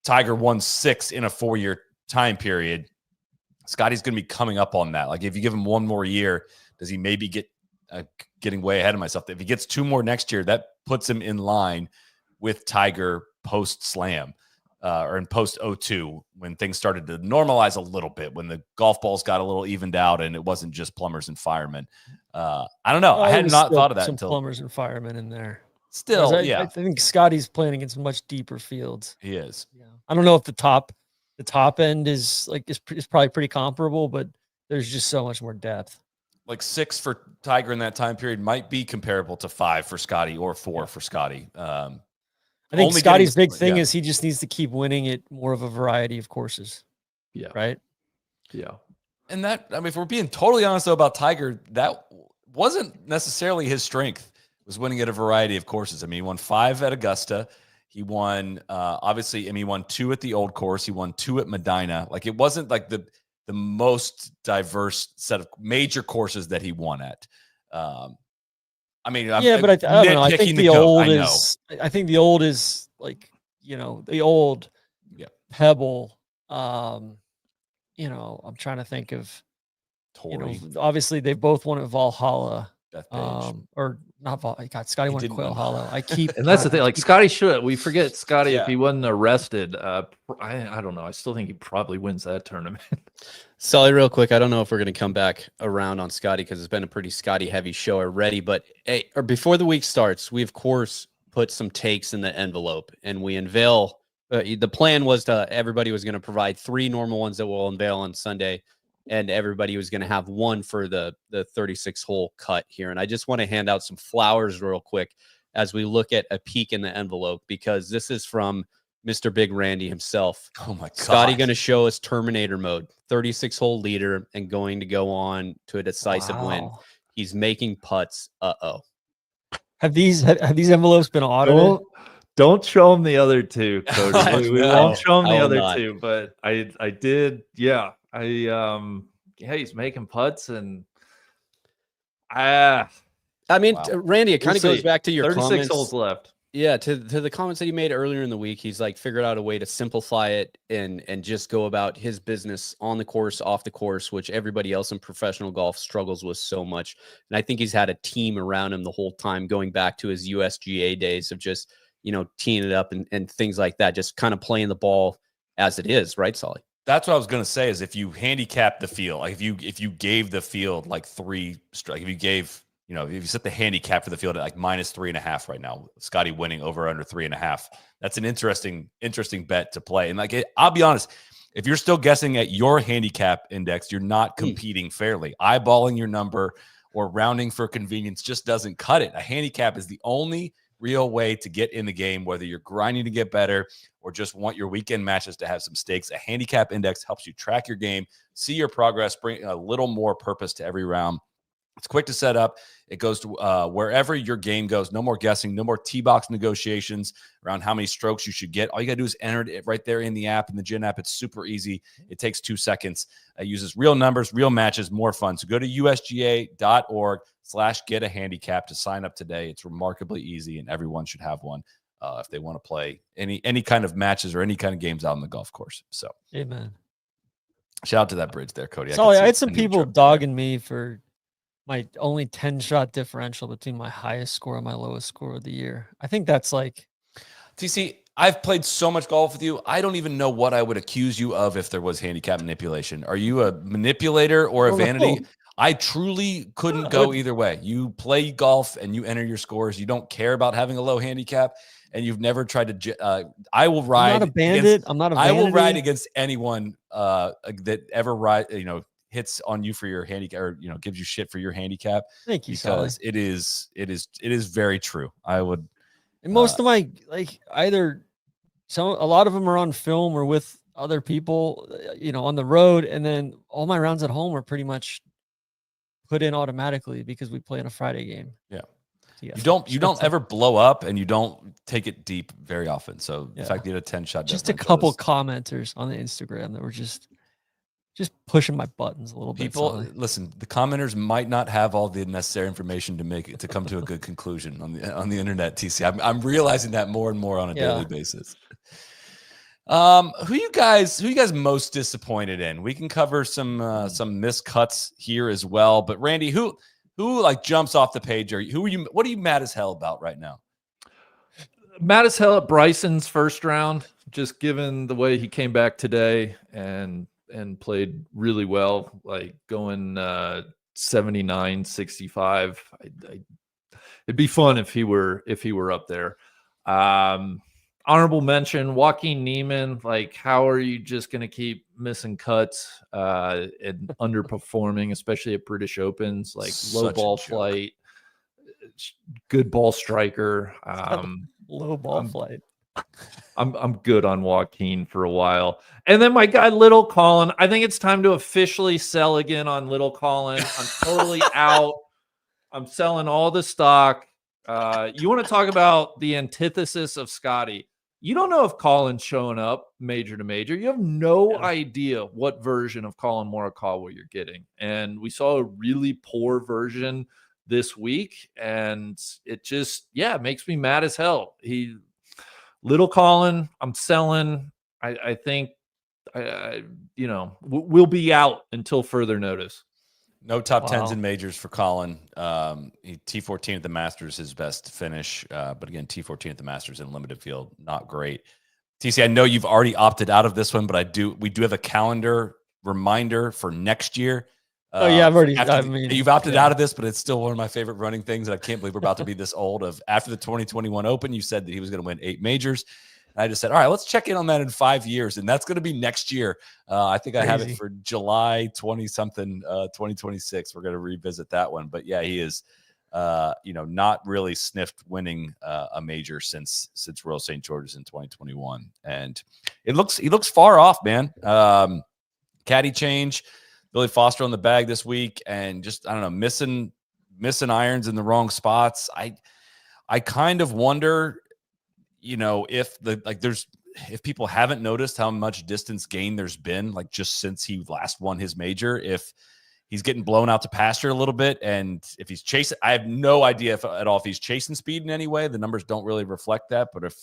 Tiger won 6 in a 4-year time period. Scottie's going to be coming up on that. Like if you give him one more year, does he maybe getting way ahead of myself? If he gets 2 more next year, that puts him in line with Tiger post Slam. Or in post 02, when things started to normalize a little bit, when the golf balls got a little evened out and it wasn't just plumbers and firemen. I don't know. I had not thought of that until plumbers and firemen in there. Still, I think Scottie's playing against much deeper fields. He is. Yeah. I don't know if the top end is probably pretty comparable, but there's just so much more depth. Like 6 for Tiger in that time period might be comparable to 5 for Scottie or 4 for Scottie. I think Scottie's big thing is he just needs to keep winning at more of a variety of courses. Yeah. Right? Yeah. And if we're being totally honest though about Tiger, that wasn't necessarily his strength, was winning at a variety of courses. I mean, he won 5 at Augusta. He won, obviously, he won 2 at the Old Course. He won 2 at Medina. Like it wasn't like the most diverse set of major courses that he won at. But I don't know. I think the old is like, the old Pebble. I'm trying to think of, obviously they both won at Valhalla. Or not Valhalla. God, Scottie won at Quail Hollow. And that's the thing. Like Scottie we forget Scottie if he wasn't arrested. I don't know. I still think he probably wins that tournament. Sully, real quick, I don't know if we're going to come back around on Scottie because it's been a pretty Scottie heavy show already. But before the week starts, we of course put some takes in the envelope and we unveil. The plan was everybody was going to provide 3 normal ones that we'll unveil on Sunday, and everybody was going to have 1 for the 36-hole cut here. And I just want to hand out some flowers real quick as we look at a peek in the envelope, because this is from Mr. Big Randy himself. Oh my God. Scottie going to show us Terminator mode, 36-hole leader, and going to go on to a decisive win. He's making putts. Have these envelopes been audited? Don't show him the other 2, Cody. We won't show him the other not. 2, but I did. Yeah. He's making putts, and Randy, it kind of goes back to your 36 comments. holes left. Yeah, to the comments that he made earlier in the week. He's like figured out a way to simplify it and just go about his business on the course, off the course, which everybody else in professional golf struggles with so much. And I think he's had a team around him the whole time, going back to his USGA days of just, teeing it up and things like that, just kind of playing the ball as it is, right, Solly? That's what I was going to say, is if you handicap the field, like if you gave the field like 3 strike, if you gave, if you set the handicap for the field at like -3.5 right now, Scottie winning over under 3.5, that's an interesting bet to play. And like, I'll be honest, if you're still guessing at your handicap index, you're not competing fairly. Eyeballing your number or rounding for convenience just doesn't cut it. A handicap is the only real way to get in the game, whether you're grinding to get better or just want your weekend matches to have some stakes. A handicap index helps you track your game, see your progress, bring a little more purpose to every round. It's quick to set up. It goes to wherever your game goes. No more guessing. No more tee box negotiations around how many strokes you should get. All you got to do is enter it right there in the app, in the Gin app. It's super easy. It takes 2 seconds. It uses real numbers, real matches, more fun. So go to usga.org/get-a-handicap to sign up today. It's remarkably easy, and everyone should have one if they want to play any kind of matches or any kind of games out on the golf course. So, Amen. Shout out to that bridge there, Cody. So I had some people dogging me for my only 10-shot differential between my highest score and my lowest score of the year. I think that's like TC, I've played so much golf with you. I don't even know what I would accuse you of if there was handicap manipulation. Are you a manipulator or a vanity? No. I truly couldn't go either way. You play golf and you enter your scores. You don't care about having a low handicap, and you've never tried to. I will ride. I'm not a bandit. I'm not a vanity. I will ride against anyone that ever hits on you for your handicap, or gives you shit for your handicap. Thank you, because Sally. it is very true. I would. And most of my a lot of them are on film or with other people, on the road, and then all my rounds at home are pretty much put in automatically because we play in a Friday game. Yeah. You don't ever blow up, and you don't take it deep very often. So the fact that you had a 10-shot, just a couple commenters on the Instagram that were just pushing my buttons a little bit. People, listen, the commenters might not have all the necessary information to come to a good conclusion on the internet. TC, I'm realizing that more and more on a daily basis. Who you guys most disappointed in? We can cover some missed cuts here as well. But Randy, who jumps off the page? What are you mad as hell about right now? Mad as hell at Bryson's first round, just given the way he came back today and played really well, like going 79, 65. It'd be fun if he were up there. Honorable mention, Joaquin Niemann. Like, how are you just going to keep missing cuts and underperforming, especially at British Opens? Like, low ball flight, good ball striker. Low ball flight. I'm good on Joaquin for a while. And then my guy, Little Colin. I think it's time to officially sell again on Little Colin. I'm totally out. I'm selling all the stock. You want to talk about the antithesis of Scottie? You don't know if Colin's showing up major to major. You have no idea what version of Colin Morikawa you're getting. And we saw a really poor version this week, and it just, makes me mad as hell. Little Colin, I'm selling. I think, we'll be out until further notice. No top 10s in majors for Colin. T14 at the Masters, his best finish. But again, T14 at the Masters in limited field, not great. TC, I know you've already opted out of this one, but we do have a calendar reminder for next year. I've already. You've opted out of this, but it's still one of my favorite running things. And I can't believe we're about to be this old. After the 2021 Open, you said that he was going to win 8 majors. And I just said, all right, let's check in on that in 5 years. And that's going to be next year. I think I have it for July 20-something, 2026. We're going to revisit that one. But yeah, he is, not really sniffed winning a major since Royal St. George's in 2021. And he looks far off, man. Caddy change, Billy Foster on the bag this week, and just, I don't know, missing irons in the wrong spots. I kind of wonder, if people haven't noticed how much distance gain there's been, like just since he last won his major, if he's getting blown out to pasture a little bit, and if he's chasing, I have no idea if he's chasing speed in any way. The numbers don't really reflect that, but if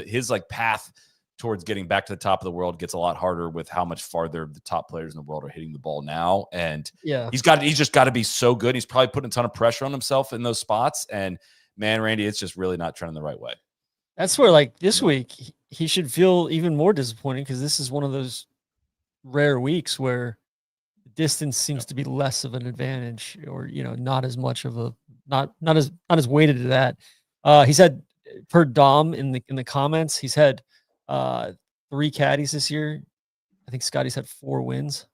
his path towards getting back to the top of the world gets a lot harder with how much farther the top players in the world are hitting the ball now. And he's just got to be so good. He's probably putting a ton of pressure on himself in those spots. And man, Randy, it's just really not trending the right way. That's where, this week, he should feel even more disappointing, because this is one of those rare weeks where distance seems to be less of an advantage, or not as much of a not as weighted to that. He said, per Dom in the comments, he's had 3 caddies this year. I think Scottie's had 4 wins.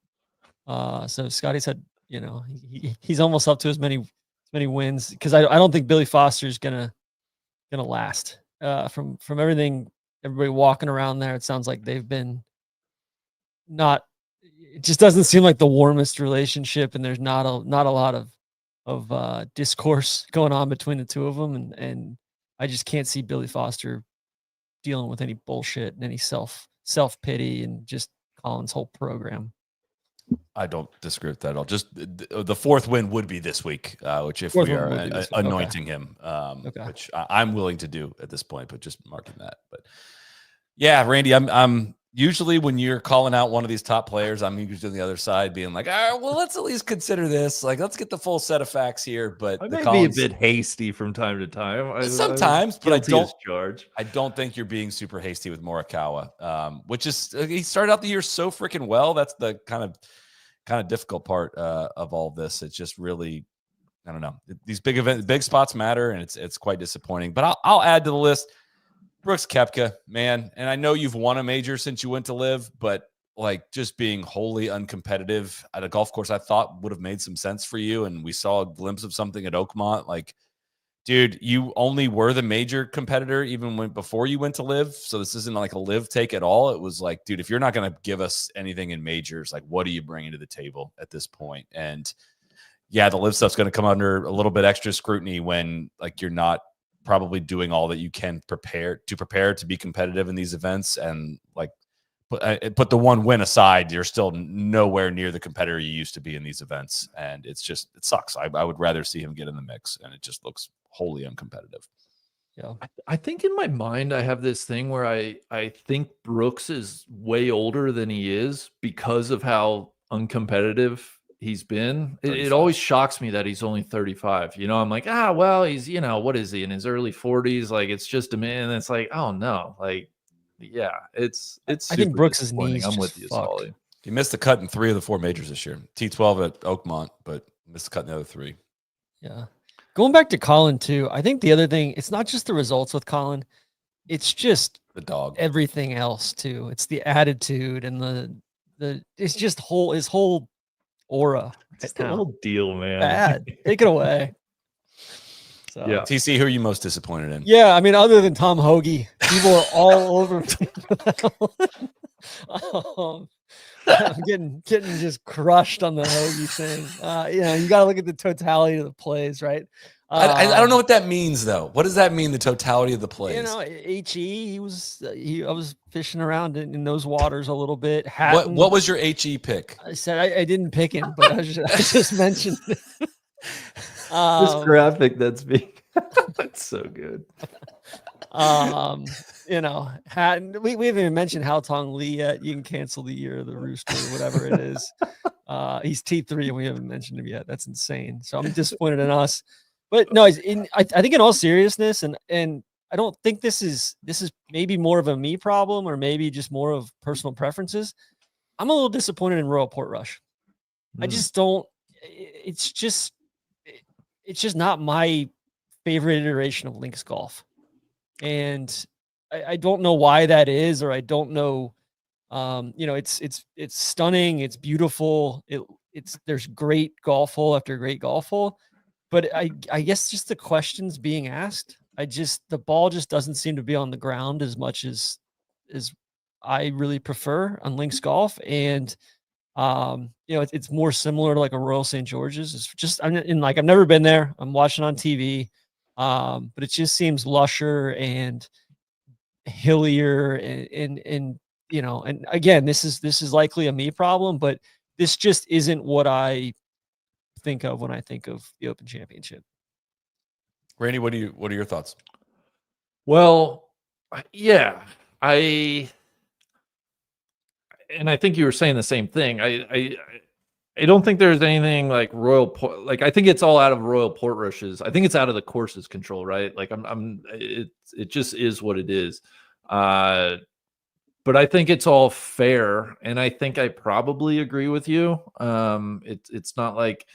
So Scottie's had, he's almost up to as many wins, because I don't think Billy Foster's gonna last. From everything, everybody walking around there, it sounds like they've been it just doesn't seem like the warmest relationship, and there's not a lot of discourse going on between the two of them, and I just can't see Billy Foster dealing with any bullshit and any self pity and just Colin's whole program. I don't disagree with that at all. Just the fourth win would be this week, which if Fourth we win are would be this week. anointing him, which I'm willing to do at this point, but just marking that. But yeah, Randy, I'm usually when you're calling out one of these top players, I'm usually on the other side being like, all right, well, let's at least consider this. Like, let's get the full set of facts here. But I may be a bit hasty from time to time. Sometimes, but I don't think you're being super hasty with Morikawa, which is he started out the year so freaking well. That's the kind of difficult part of all of this. It's just really, I don't know. These big spots matter, and it's quite disappointing. But I'll add to the list Brooks Koepka, man. And I know you've won a major since you went to Live, but like just being wholly uncompetitive at a golf course I thought would have made some sense for you. And we saw a glimpse of something at Oakmont. Like, dude, you only were the major competitor even before you went to Live. So this isn't like a Live take at all. It was like, dude, if you're not going to give us anything in majors, like what are you bringing to the table at this point? And yeah, the Live stuff's going to come under a little bit extra scrutiny when like you're not probably doing all that you can prepare to be competitive in these events. And like put the one win aside, you're still nowhere near the competitor you used to be in these events. And it sucks. I would rather see him get in the mix, and it just looks wholly uncompetitive. Yeah. I think in my mind, I have this thing where I think Brooks is way older than he is because of how uncompetitive he's been. It always shocks me that he's only 35. You know, I'm like, well, he's, what is he in his early 40s? Like, it's just a man. And it's like, oh no, like, yeah, it's. I think Brooks's knees. I'm with you, Solly. He missed the cut in 3 of the 4 majors this year. T12 at Oakmont, but missed the cut in the other 3. Yeah. Going back to Colin too, I think the other thing, it's not just the results with Colin, it's just the dog, everything else too. It's the attitude and it's just his whole aura. It's the whole deal, man. Bad. Take it away. So. Yeah. TC, who are you most disappointed in? Yeah, I mean, other than Tom Hoagie, people are all over me. I'm getting just crushed on the Hoagie thing. You got to look at the totality of the plays, right? I don't know what that means, though. What does that mean, the totality of the plays? HE, I was fishing around in those waters a little bit. What was your HE pick? I said I didn't pick him, but I just mentioned it. This graphic that's being that's so good. We haven't even mentioned Haotong Li yet. You can cancel the year of the rooster, whatever it is. He's T3 and we haven't mentioned him yet. That's insane. So I'm disappointed in us. But no, I think in all seriousness, and I don't think this is maybe more of a me problem or maybe just more of personal preferences. I'm a little disappointed in Royal Portrush. I just don't. It's just not my favorite iteration of links golf, and I don't know why that is, or I don't know. It's stunning, it's beautiful. There's great golf hole after great golf hole, but I guess just the questions being asked, the ball just doesn't seem to be on the ground as much as I really prefer on links golf, and it's more similar to like a Royal St. George's. It's just I've never been there. I'm watching on TV, but it just seems lusher and hillier, and again, this is likely a me problem, but this just isn't what I think of when I think of the Open Championship. Randy, what are your thoughts? Well, yeah, I think you were saying the same thing. I don't think there's anything like I think it's all out of Royal Portrush's. I think it's out of the course's control, right? Like it just is what it is. But I think it's all fair, and I think I probably agree with you. It's not like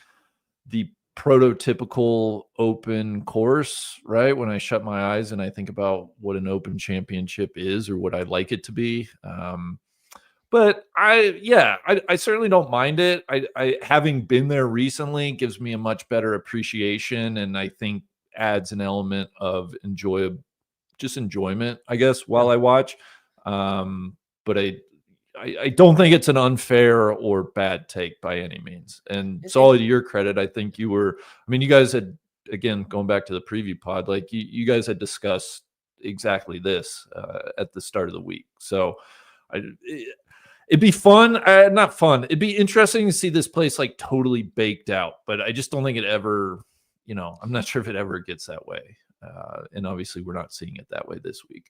the prototypical Open course, right? When I shut my eyes and I think about what an Open Championship is or what I'd like it to be. But I certainly don't mind it. I having been there recently gives me a much better appreciation, and I think adds an element of enjoyment, I guess, while I watch. But I don't think it's an unfair or bad take by any means. And Solly, to your credit, I think you were, I mean, you guys had, again, going back to the preview pod, like you guys had discussed exactly this at the start of the week. So it'd be fun, not fun. It'd be interesting to see this place like totally baked out, but I just don't think it ever, I'm not sure if it ever gets that way. And obviously we're not seeing it that way this week.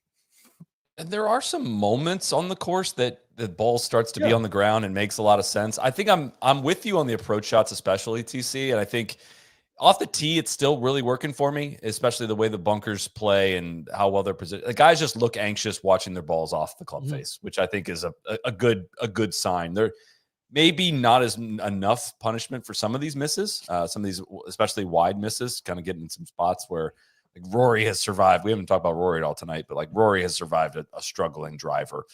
And there are some moments on the course that the ball starts to be on the ground and makes a lot of sense. I think I'm with you on the approach shots, especially TC. And I think off the tee, it's still really working for me, especially the way the bunkers play and how well they're positioned. The guys just look anxious watching their balls off the club face, which I think is a good sign. There maybe not as enough punishment for some of these misses, some of these especially wide misses, kind of getting in some spots where like Rory has survived. We haven't talked about Rory at all tonight, but like Rory has survived a struggling driver.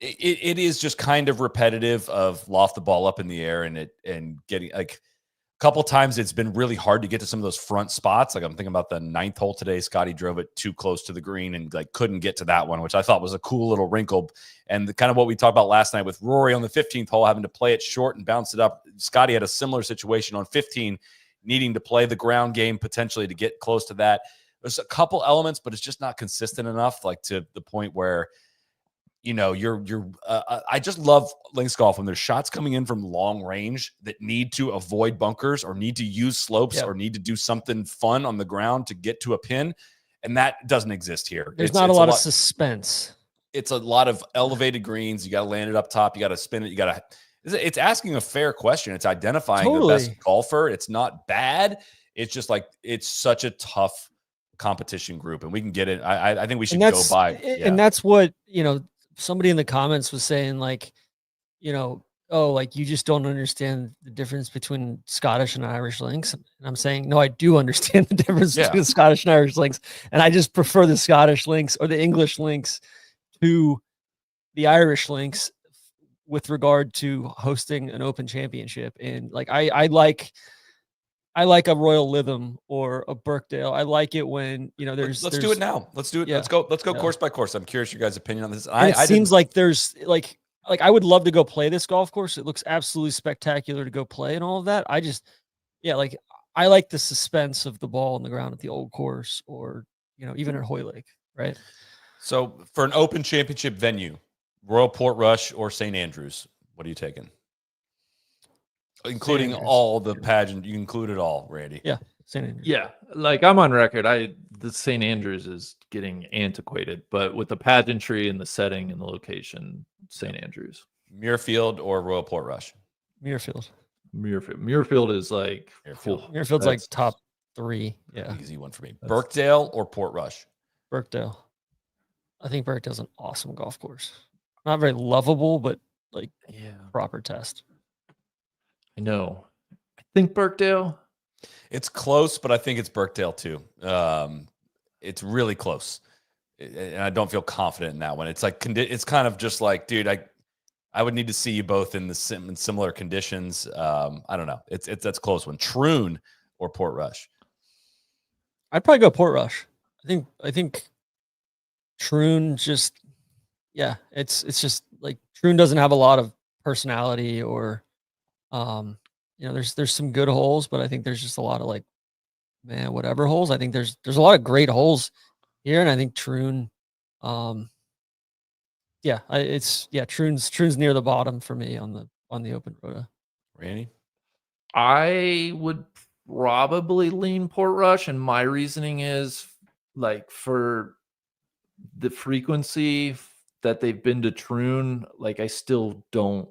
It is just kind of repetitive of loft the ball up in the air and getting like a couple times it's been really hard to get to some of those front spots. Like I'm thinking about the 9th hole today. Scottie drove it too close to the green and like couldn't get to that one, which I thought was a cool little wrinkle. And the kind of what we talked about last night with Rory on the 15th hole, having to play it short and bounce it up. Scottie had a similar situation on 15, needing to play the ground game potentially to get close to that. There's a couple elements, but it's just not consistent enough, like to the point where, I just love links golf when there's shots coming in from long range that need to avoid bunkers or need to use slopes or need to do something fun on the ground to get to a pin. And that doesn't exist here. There's not a lot of suspense. It's a lot of elevated greens. You got to land it up top. You got to spin it. It's asking a fair question. It's identifying the best golfer. It's not bad. It's just like, it's such a tough competition group and we can get it. I think we should go by. And that's what, somebody in the comments was saying like, like you just don't understand the difference between Scottish and Irish links. And I'm saying, no, I do understand the difference between Scottish and Irish links. And I just prefer the Scottish links or the English links to the Irish links with regard to hosting an Open Championship. And like I like a Royal Lytham or a Birkdale. I like it when there's. Let's do it now. Let's do it. Yeah, let's go course by course. I'm curious your guys' opinion on this. It seems like there's like I would love to go play this golf course. It looks absolutely spectacular to go play and all of that. I just I like the suspense of the ball on the ground at the old course or even at Hoylake, right? So for an Open Championship venue, Royal Portrush or St. Andrews, what are you taking? Including all the pageant, you include it all, Randy. Yeah, St. Andrews. Yeah, like I'm on record. The St. Andrews is getting antiquated, but with the pageantry and the setting and the location, St. Andrews. Muirfield or Royal Portrush? Muirfield. Muirfield is like cool. Muirfield's like top 3. Yeah, easy one for me. Birkdale or Portrush? Birkdale. I think Birkdale's an awesome golf course. Not very lovable, but like proper test. I know. I think Birkdale. It's close, but I think it's Birkdale too. It's really close, and I don't feel confident in that one. It's like it's kind of just like, dude, I would need to see you both in similar conditions. I don't know. That's a close one. Troon or Portrush? I'd probably go Portrush. I think Troon just it's just like Troon doesn't have a lot of personality or. There's some good holes, but I think there's just a lot of like, whatever holes. I think there's a lot of great holes here, and I think Troon, Troon's near the bottom for me on the Open Rota. Randy, I would probably lean Portrush, and my reasoning is like for the frequency that they've been to Troon, like I still don't.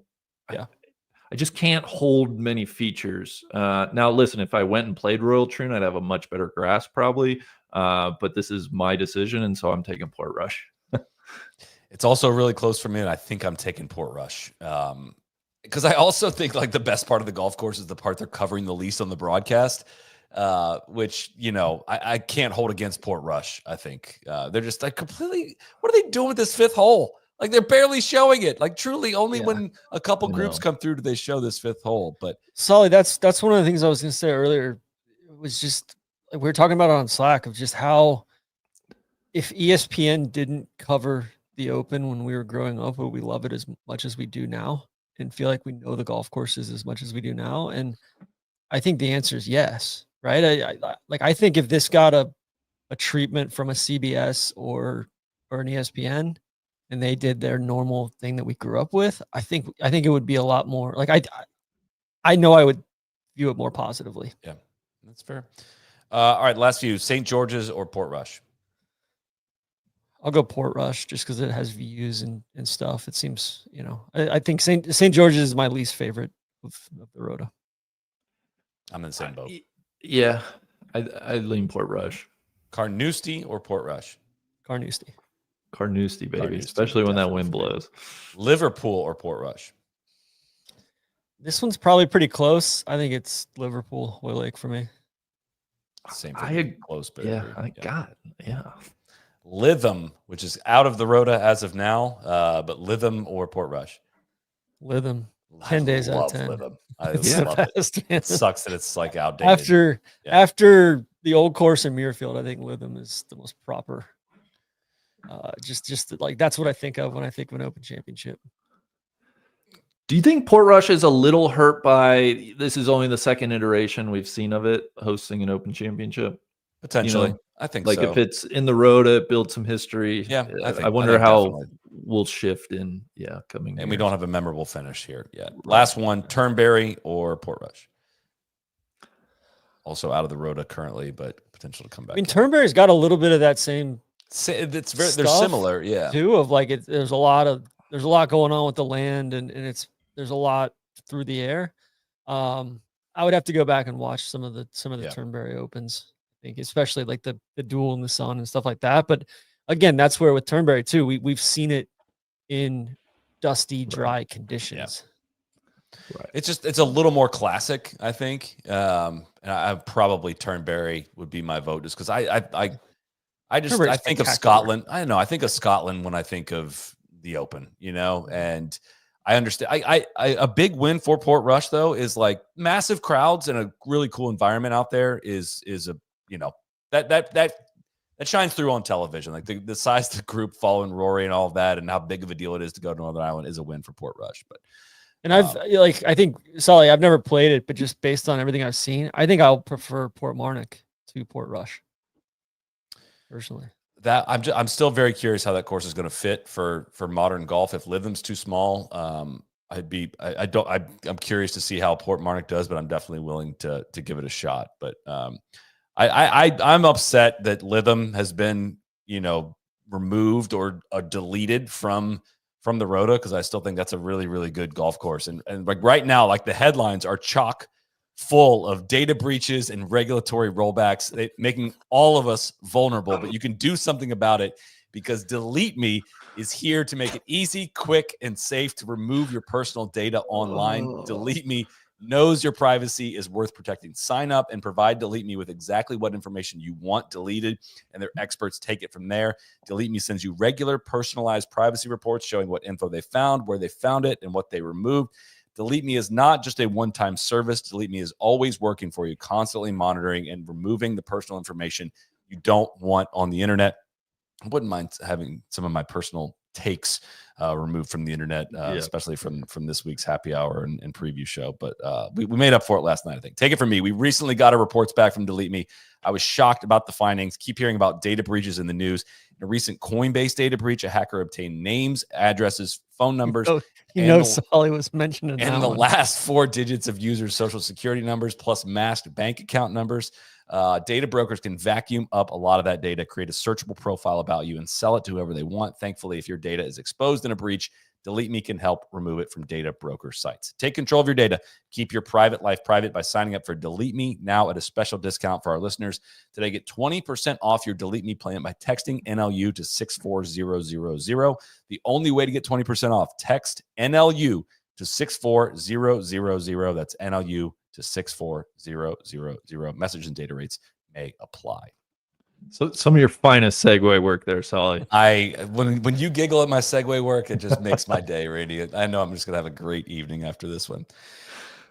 I just can't hold many features. Now, listen, if I went and played Royal Troon, I'd have a much better grasp probably. But this is my decision, and so I'm taking Portrush. It's also really close for me, and I think I'm taking Portrush. Because I also think like the best part of the golf course is the part they're covering the least on the broadcast, which, I can't hold against Portrush, I think. They're just like completely, what are they doing with this 5th hole? Like they're barely showing it. Like truly only when a couple groups come through do they show this 5th hole. But Solly, that's one of the things I was going to say earlier. It was just like we were talking about it on Slack of just how if ESPN didn't cover the Open when we were growing up? Would we love it as much as we do now and feel like we know the golf courses as much as we do now? And I think the answer is yes, right? I think if this got a treatment from a CBS or an ESPN and they did their normal thing that we grew up with, I think it would be a lot more like I know I would view it more positively. Yeah, that's fair. All right, last few: St. George's or Portrush? I'll go Portrush just because it has views and stuff. It seems, I think St. George's is my least favorite of the Rota. I'm in the same boat. Yeah, I lean Portrush. Carnoustie or Portrush? Carnoustie. Carnoustie, baby, Carnoustie, especially when that wind definitely. blows. Liverpool or Portrush? This one's probably pretty close. I think it's Liverpool, Hoyle Lake for me. Same I thing. agree. Close, but Yeah, agree. God, yeah. Lytham, which is out of the Rota as of now, but Lytham or Portrush? Lytham. 10 days out of 10. Lytham. I It's love the it. best, man. It sucks that it's like outdated. After the old course in Muirfield, I think Lytham is the most proper. Just like that's what I think of when I think of an Open Championship. Do you think Portrush is a little hurt by this is only the second iteration we've seen of it hosting an Open Championship? Potentially. I think like so. if it's in the Rota, build some history. Yeah, I wonder how definitely. we'll shift in coming And years. we don't have a memorable finish here yet. Last one, Turnberry or Portrush? Also out of the Rota currently, but potential to come back. I mean, Turnberry's got a little bit of that same They're stuff similar, yeah. too, of like there's a lot going on with the land and there's a lot through the air. I would have to go back and watch some of the Turnberry Opens. I think especially like the duel in the sun and stuff like that. But again, that's where with Turnberry too, we've seen it in dusty, dry conditions. Yeah. Right. It's a little more classic, I think. And I probably Turnberry would be my vote just because I think of Scotland. I don't know. I think of Scotland when I think of the Open, and I understand. A big win for Portrush though is like massive crowds and a really cool environment out there is a that shines through on television. Like the size of the group following Rory and all of that, and how big of a deal it is to go to Northern Ireland is a win for Portrush. But I think Sully, I've never played it, but just based on everything I've seen, I think I'll prefer Portmarnock to Portrush personally. That I'm still very curious how that course is going to fit for modern golf. If Lytham's too small, I'm curious to see how Portmarnock does, but I'm definitely willing to give it a shot. But I'm upset that Lytham has been removed or deleted from the Rota because I still think that's a really, really good golf course. And like right now, like the headlines are chock full of data breaches and regulatory rollbacks, making all of us vulnerable. But you can do something about it because Delete Me is here to make it easy, quick, and safe to remove your personal data online. Delete Me knows your privacy is worth protecting. Sign up and provide Delete Me with exactly what information you want deleted, and their experts take it from there. Delete Me sends you regular personalized privacy reports showing what info they found, where they found it, and what they removed. Delete Me is not just a one-time service. Delete Me is always working for you, constantly monitoring and removing the personal information you don't want on the internet. I wouldn't mind having some of my personal takes removed from the internet, especially from this week's happy hour and preview show. But we made up for it last night, I think. Take it from me. We recently got our reports back from Delete Me. I was shocked about the findings. Keep hearing about data breaches in the news. In a recent Coinbase data breach, a hacker obtained names, addresses, phone numbers. Solly was mentioning and the last 4 digits of users' social security numbers plus masked bank account numbers. Data brokers can vacuum up a lot of that data, create a searchable profile about you, and sell it to whoever they want. Thankfully, if your data is exposed in a breach, Delete Me can help remove it from data broker sites. Take control of your data. Keep your private life private by signing up for Delete Me now at a special discount for our listeners. Today, get 20% off your Delete Me plan by texting NLU to 64000. The only way to get 20% off, text NLU to 64000. That's NLU to 64000. Message and data rates may apply. So some of your finest segue work there, Solly. When you giggle at my segue work, it just makes my day radiant. I know I'm just gonna have a great evening after this one.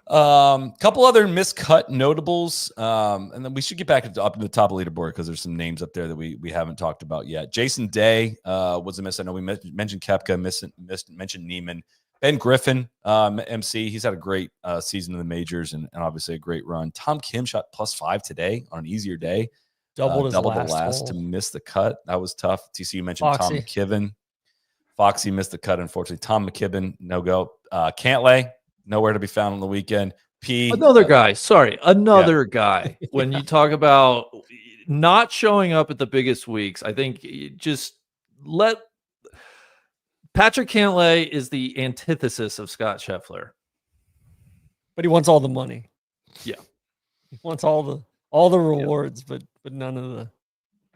Couple other miscut notables, and then we should get back up in the top of the leaderboard because there's some names up there that we haven't talked about yet. Jason Day was a miss. I know we mentioned Koepka, mentioned Neiman. Ben Griffin, MC, he's had a great season in the majors and obviously a great run. Tom Kim shot +5 today on an easier day. Doubled the last to miss the cut. That was tough. TC, you mentioned Foxy. Tom McKibben. Foxy missed the cut, unfortunately. Tom McKibben, no go. Cantlay, nowhere to be found on the weekend. Another guy. Guy. When you talk about not showing up at the biggest weeks, I think just let Patrick Cantlay is the antithesis of Scott Scheffler. But he wants all the money. Yeah. He wants all the rewards, but none of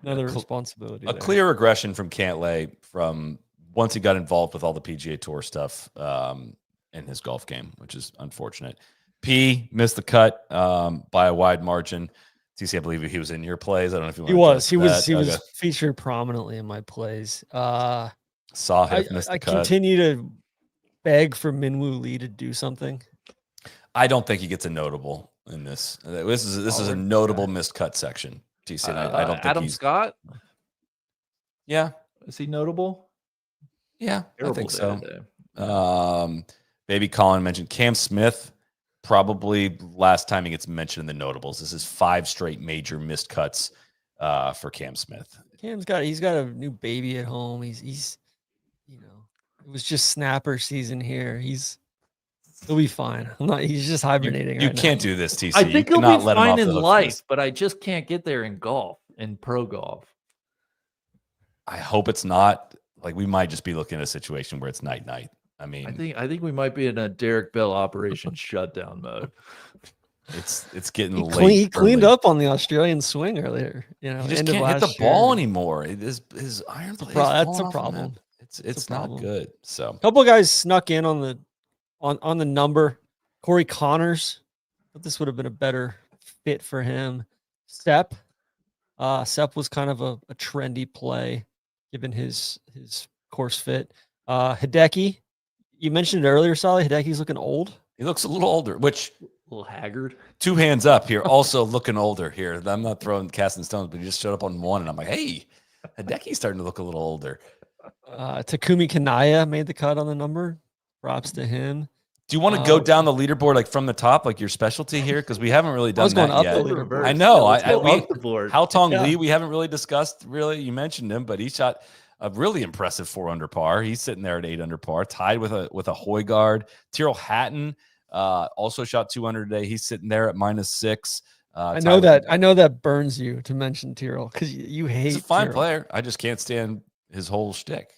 the responsibility. A clear regression from Cantlay from once he got involved with all the PGA Tour stuff in his golf game, which is unfortunate. P missed the cut by a wide margin. TC, I believe he was in your plays. I don't know if you want he was featured prominently in my plays. Saw him miss the cut. I continue to beg for Minwoo Lee to do something. I don't think he gets a notable in this. This is a notable missed cut section. TC, I don't think Adam Scott. Yeah, is he notable? Yeah, Terrible I think so. Today. Baby Colin mentioned Cam Smith. Probably last time he gets mentioned in the notables. This is 5 straight major missed cuts for Cam Smith. He's got a new baby at home. He's it was just snapper season here. He'll be fine. He's just hibernating. You can't do this, TC. I think he'll be fine in life, but I just can't get there in golf, in pro golf. I hope it's not. Like, we might just be looking at a situation where it's night. I mean, I think we might be in a Derek Bell operation shutdown mode. It's getting late. He cleaned up on the Australian swing earlier. He just can't hit the ball anymore. His iron play. That's a problem. It's not good. So a couple of guys snuck in on the number. Corey Connors, but this would have been a better fit for him. Sepp was kind of a trendy play given his course fit. Hideki, you mentioned it earlier, Solly. Hideki's looking old. He looks a little older, which a little haggard. 2 hands up here. Also looking older here. I'm not casting stones, but he just showed up on one, and I'm like, hey, Hideki's starting to look a little older. Takumi Kanaya made the cut on the number. Props to him. Do you want to go down the leaderboard like from the top, like your specialty here? Because we haven't really done that yet. I know. Haotong Li, we haven't really discussed. Really, you mentioned him, but he shot a really impressive 4 under par. He's sitting there at 8 under par, tied with a Højgaard. Tyrrell Hatton also shot 2 under today. He's sitting there at -6. I know that burns you to mention Tyrrell because you hate. He's a fine Tyrrell. player. I just can't stand his whole shtick.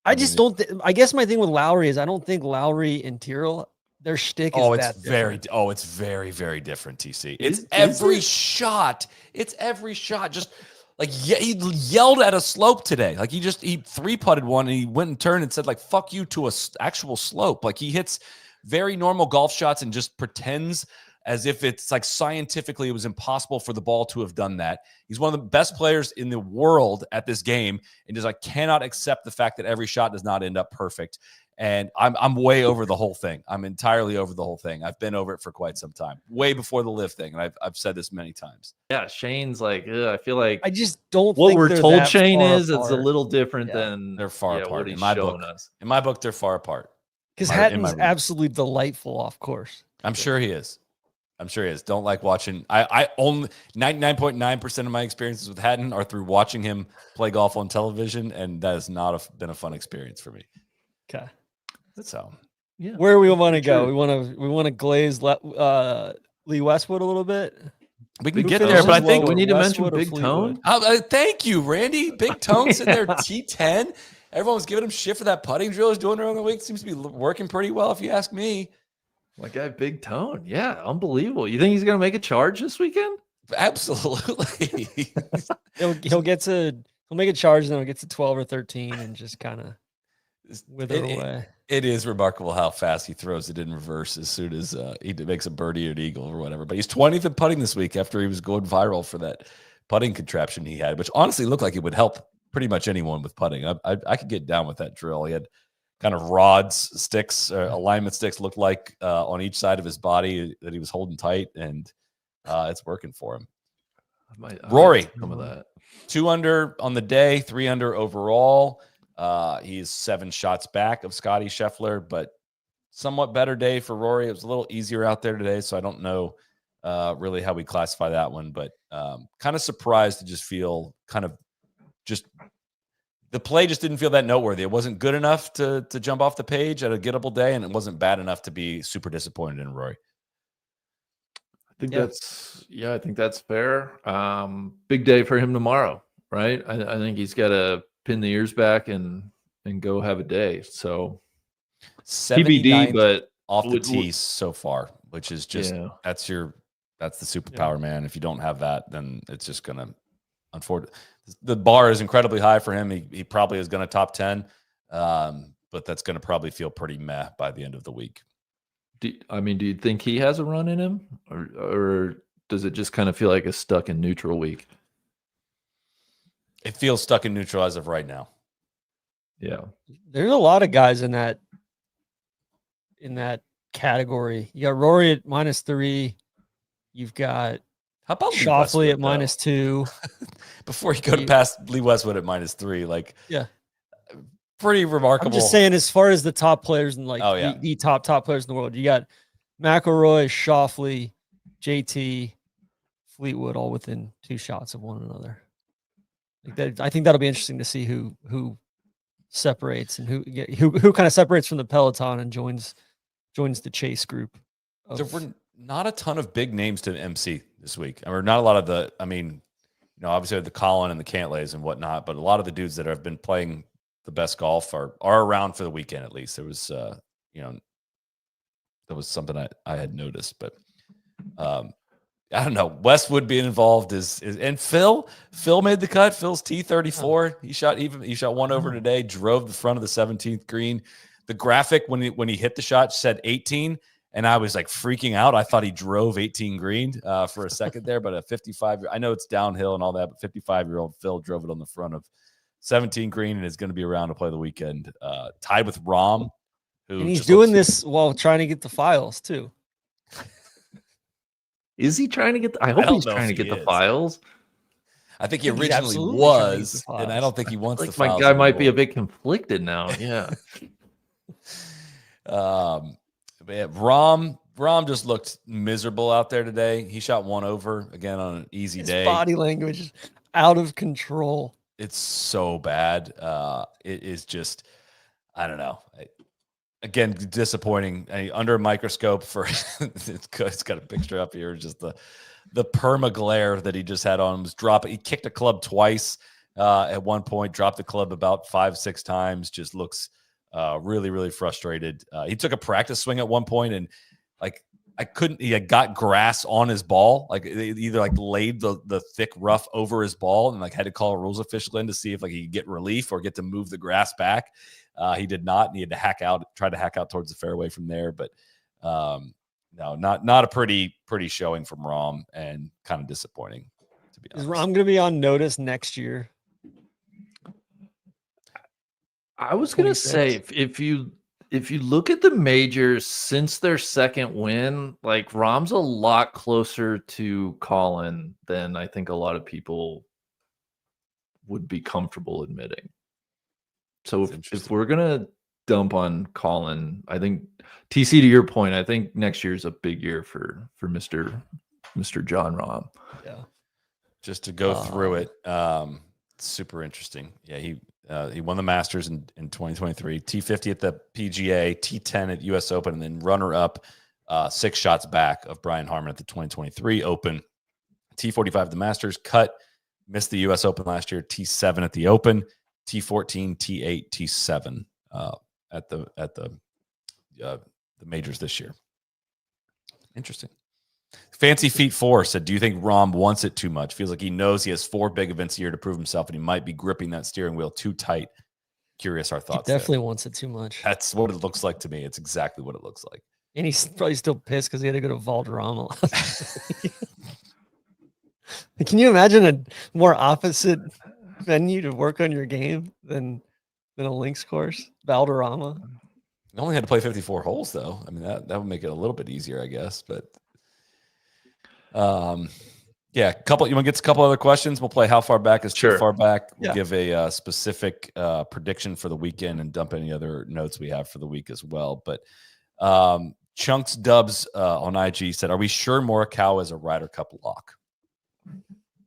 I guess my thing with Lowry is I don't think Lowry and Tyrrell, their shtick is it's very, very different, TC. It's every shot. It's every shot. Just like he yelled at a slope today. Like he 3-putted one and he went and turned and said like "fuck you" to a actual slope. Like he hits very normal golf shots and just pretends as if it's like scientifically it was impossible for the ball to have done that. He's one of the best players in the world at this game, and just like cannot accept the fact that every shot does not end up perfect. And I'm way over the whole thing. I'm entirely over the whole thing. I've been over it for quite some time, way before the live thing, and I've said this many times. Yeah, Shane's like, I feel like I just don't. What think we're they're told that Shane far is apart. it's a little different than they're far apart. What he's In my book, in my book, they're far apart. Because Hatton's absolutely delightful off course. I'm sure he is. Don't like watching. I only 99.9% of my experiences with Hatton are through watching him play golf on television, and that has not been a fun experience for me. Okay. So yeah, where we want to go? We want to glaze Lee Westwood a little bit. We can get there, but I think we need to mention Big Tone. Thank you, Randy. Big Tone sitting there T10. Everyone was giving him shit for that putting drill he's doing around the week. Seems to be working pretty well, if you ask me. My guy, Big Tone. Yeah, unbelievable. You think he's going to make a charge this weekend? Absolutely. he'll make a charge, and then he'll get to 12 or 13 and just kind of wither away. It is remarkable how fast he throws it in reverse as soon as he makes a birdie or an eagle or whatever. But he's 20th in putting this week after he was going viral for that putting contraption he had, which honestly looked like it would help pretty much anyone with putting. I could get down with that drill. He had kind of rods, sticks, alignment sticks looked like on each side of his body that he was holding tight, and it's working for him. Rory, some of that. 2 under on the day, 3 under overall. He's 7 shots back of Scottie Scheffler, but somewhat better day for Rory. It was a little easier out there today, so I don't know really how we classify that one, but kind of surprised to just feel kind of just the play just didn't feel that noteworthy. It wasn't good enough to jump off the page at a gettable day, and it wasn't bad enough to be super disappointed in Rory. I think that's fair. Big day for him tomorrow, right? I think he's got to pin the ears back and go have a day. So TBD, but off the tee so far, which is just that's the superpower, man. If you don't have that, then it's just gonna unfortunately the bar is incredibly high for him. He probably is going to top 10, but that's going to probably feel pretty meh by the end of the week. Do you think he has a run in him, or does it just kind of feel like a stuck in neutral week? It feels stuck in neutral as of right now. Yeah, there's a lot of guys in that category. You got Rory at -3. You've got how about Schauffele at -2? Before you go to past Lee Westwood at -3, like pretty remarkable. I'm just saying, as far as the top players and the top players in the world, you got McIlroy, Schauffele, JT, Fleetwood, all within 2 shots of one another. I think that'll be interesting to see who separates and who kind of separates from the peloton and joins the chase group. There were not a ton of big names to MC this week. Or not a lot of the. I mean, obviously the Colin and the Cantlays and whatnot, but a lot of the dudes that have been playing the best golf are around for the weekend at least. There was, that was something I had noticed, but I don't know. Westwood being involved is and Phil made the cut. Phil's T34. He shot 1 over today. Drove the front of the 17th green. The graphic when he hit the shot said 18. And I was like freaking out. I thought he drove 18 green for a second there, but a 55. I know it's downhill and all that, but 55-year-old Phil drove it on the front of 17 green and is going to be around to play the weekend. Tied with Rahm, and he's doing this while trying to get the files too. Is he trying to get? I hope he's trying to get the files. I think he originally was, and I don't think he wants the files. My guy might be a bit conflicted now. Yeah. But yeah, Rahm just looked miserable out there today. He shot 1 over again on an easy day. Body language is out of control. It's so bad. It is just, I don't know. Again, disappointing. Under a microscope for it's got a picture up here. Just the perma glare that he just had on him was dropping. He kicked a club twice at one point. Dropped the club about 5-6 times. Just looks. Really, really frustrated. He took a practice swing at one point, and he had got grass on his ball. Like they either laid the thick rough over his ball and had to call a rules official in to see if he could get relief or get to move the grass back. He did not, and he had to try to hack out towards the fairway from there. But no, not a pretty showing from Rahm, and kind of disappointing, to be honest. Is Rahm going to be on notice next year? I was going to say, if you look at the majors since their second win, Rahm's a lot closer to Colin than I think a lot of people would be comfortable admitting. So if we're going to dump on Colin, I think TC, to your point, I think next year's a big year for Mr. John Rahm. Yeah. Just to go through it, super interesting. Yeah, he won the Masters in 2023, T50 at the PGA, T10 at US Open, and then runner-up 6 shots back of Brian Harman at the 2023 Open. T45 at the Masters, missed the US Open last year, T7 at the Open, T14, T8, T7 at the majors this year. Interesting. Fancy Feet 4 said, do you think Rahm wants it too much? Feels like he knows he has 4 big events a year to prove himself, and he might be gripping that steering wheel too tight. Curious our thoughts. He definitely wants it too much. That's what it looks like to me. It's exactly what it looks like. And he's probably still pissed because he had to go to Valderrama. Can you imagine a more opposite venue to work on your game than than a links course. Valderrama. I only had to play 54 holes though. I mean that would make it a little bit easier, I guess. But yeah, you want to get to a couple other questions? We'll play how far back is too far back. We'll give a specific prediction for the weekend and dump any other notes we have for the week as well. But Chunks Dubs on IG said, "Are we sure Morikawa is a Ryder Cup lock?"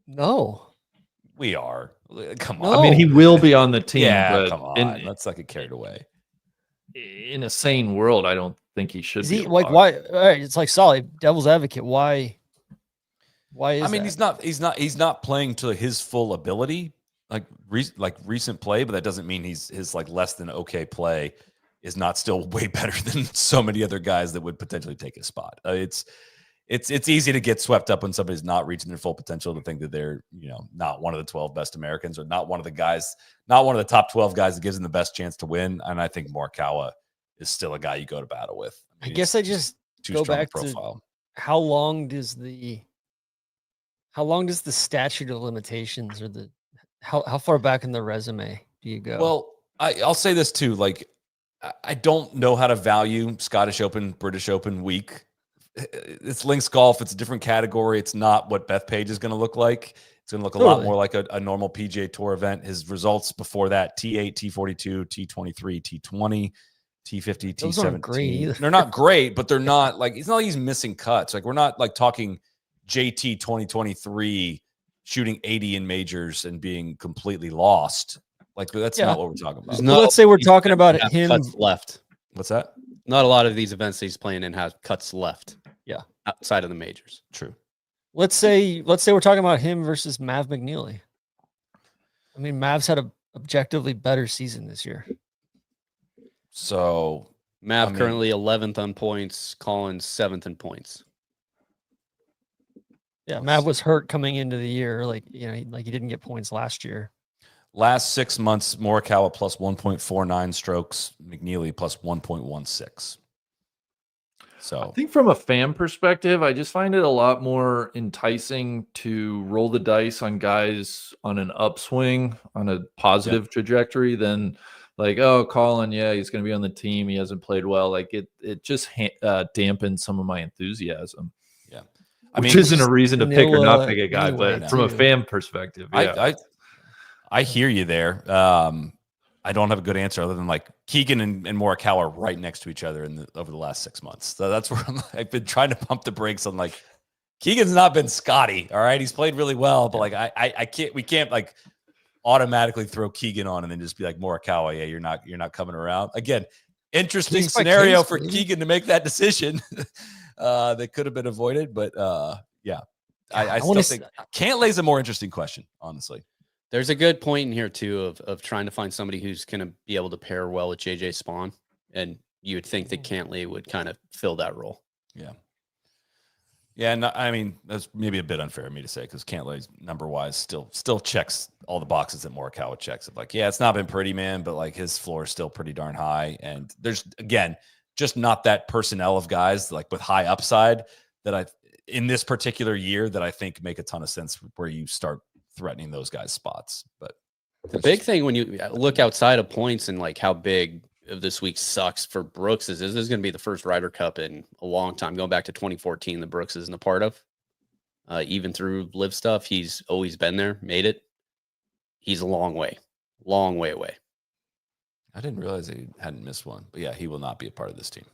No, we are. Come No. on. I mean, he will be on the team. Yeah, but come on. Let's not get carried away. In a sane world, I don't think he should is be. he like why? All right, it's like solid devil's advocate. Why? Why is? I mean, that? he's not playing to his full ability, like recent play, but that doesn't mean his like less than okay play is not still way better than so many other guys that would potentially take his spot. It's easy to get swept up when somebody's not reaching their full potential to think that they're, not one of the 12 best Americans or not one of the top 12 guys that gives them the best chance to win. And I think Morikawa is still a guy you go to battle with. I guess I just go back to how long does the statute of limitations or how far back in the resume do you go? Well, I'll say this too. Like, I don't know how to value Scottish Open, British Open week. It's links golf. It's a different category. It's not what Bethpage is going to look like. It's going to look a lot more like a normal PGA Tour event. His results before that, T8, T42, T23, T20, T50, Those aren't great T17. either. They're not great, but they're not like, it's not like he's missing cuts. Like, we're not like talking JT 2023 shooting 80 in majors and being completely lost. Like, that's not what we're talking about. No, let's say we're talking about him. Cuts left. What's that? Not a lot of these events that he's playing in have cuts left. Yeah. Outside of the majors. True. Let's say we're talking about him versus Mav McNeely. I mean, Mav's had a objectively better season this year. So Mav currently 11th on points, Collins 7th in points. Yeah, Mav was hurt coming into the year. Like, he didn't get points last year. Last 6 months, Morikawa plus 1.49 strokes, McNeely plus 1.16. So I think from a fan perspective, I just find it a lot more enticing to roll the dice on guys on an upswing, on a positive trajectory than like, oh, Colin, he's going to be on the team. He hasn't played well. Like it just dampened some of my enthusiam. Yeah. Which isn't a reason to pick or not pick a guy, but from a fan perspective, I hear you there. I don't have a good answer other than like Keegan and Morikawa are right next to each other over the last 6 months. So that's where I've been trying to pump the brakes on like Keegan's not been Scottie. All right. He's played really well, but like we can't like automatically throw Keegan on and then just be like Morikawa. Yeah, you're not coming around. Again, interesting scenario for Keegan to make that decision that could have been avoided. But I still think Cantlay's a more interesting question, honestly. There's a good point in here too of trying to find somebody who's going to be able to pair well with JJ Spawn, and you would think that Cantlay would kind of fill that role. Yeah, and I mean that's maybe a bit unfair of me to say because Cantlay's number wise still checks all the boxes that Morikawa checks. Of like, it's not been pretty, man, but like his floor is still pretty darn high, and there's again just not that personnel of guys like with high upside that in this particular year that I think make a ton of sense where you start threatening those guys' spots. But the big thing when you look outside of points and like how big of this week sucks for Brooks is this is going to be the first Ryder Cup in a long time, going back to 2014 that Brooks isn't a part of. Even through live stuff, he's always been there, made it. He's a long way away. I didn't realize he hadn't missed one, but he will not be a part of this team.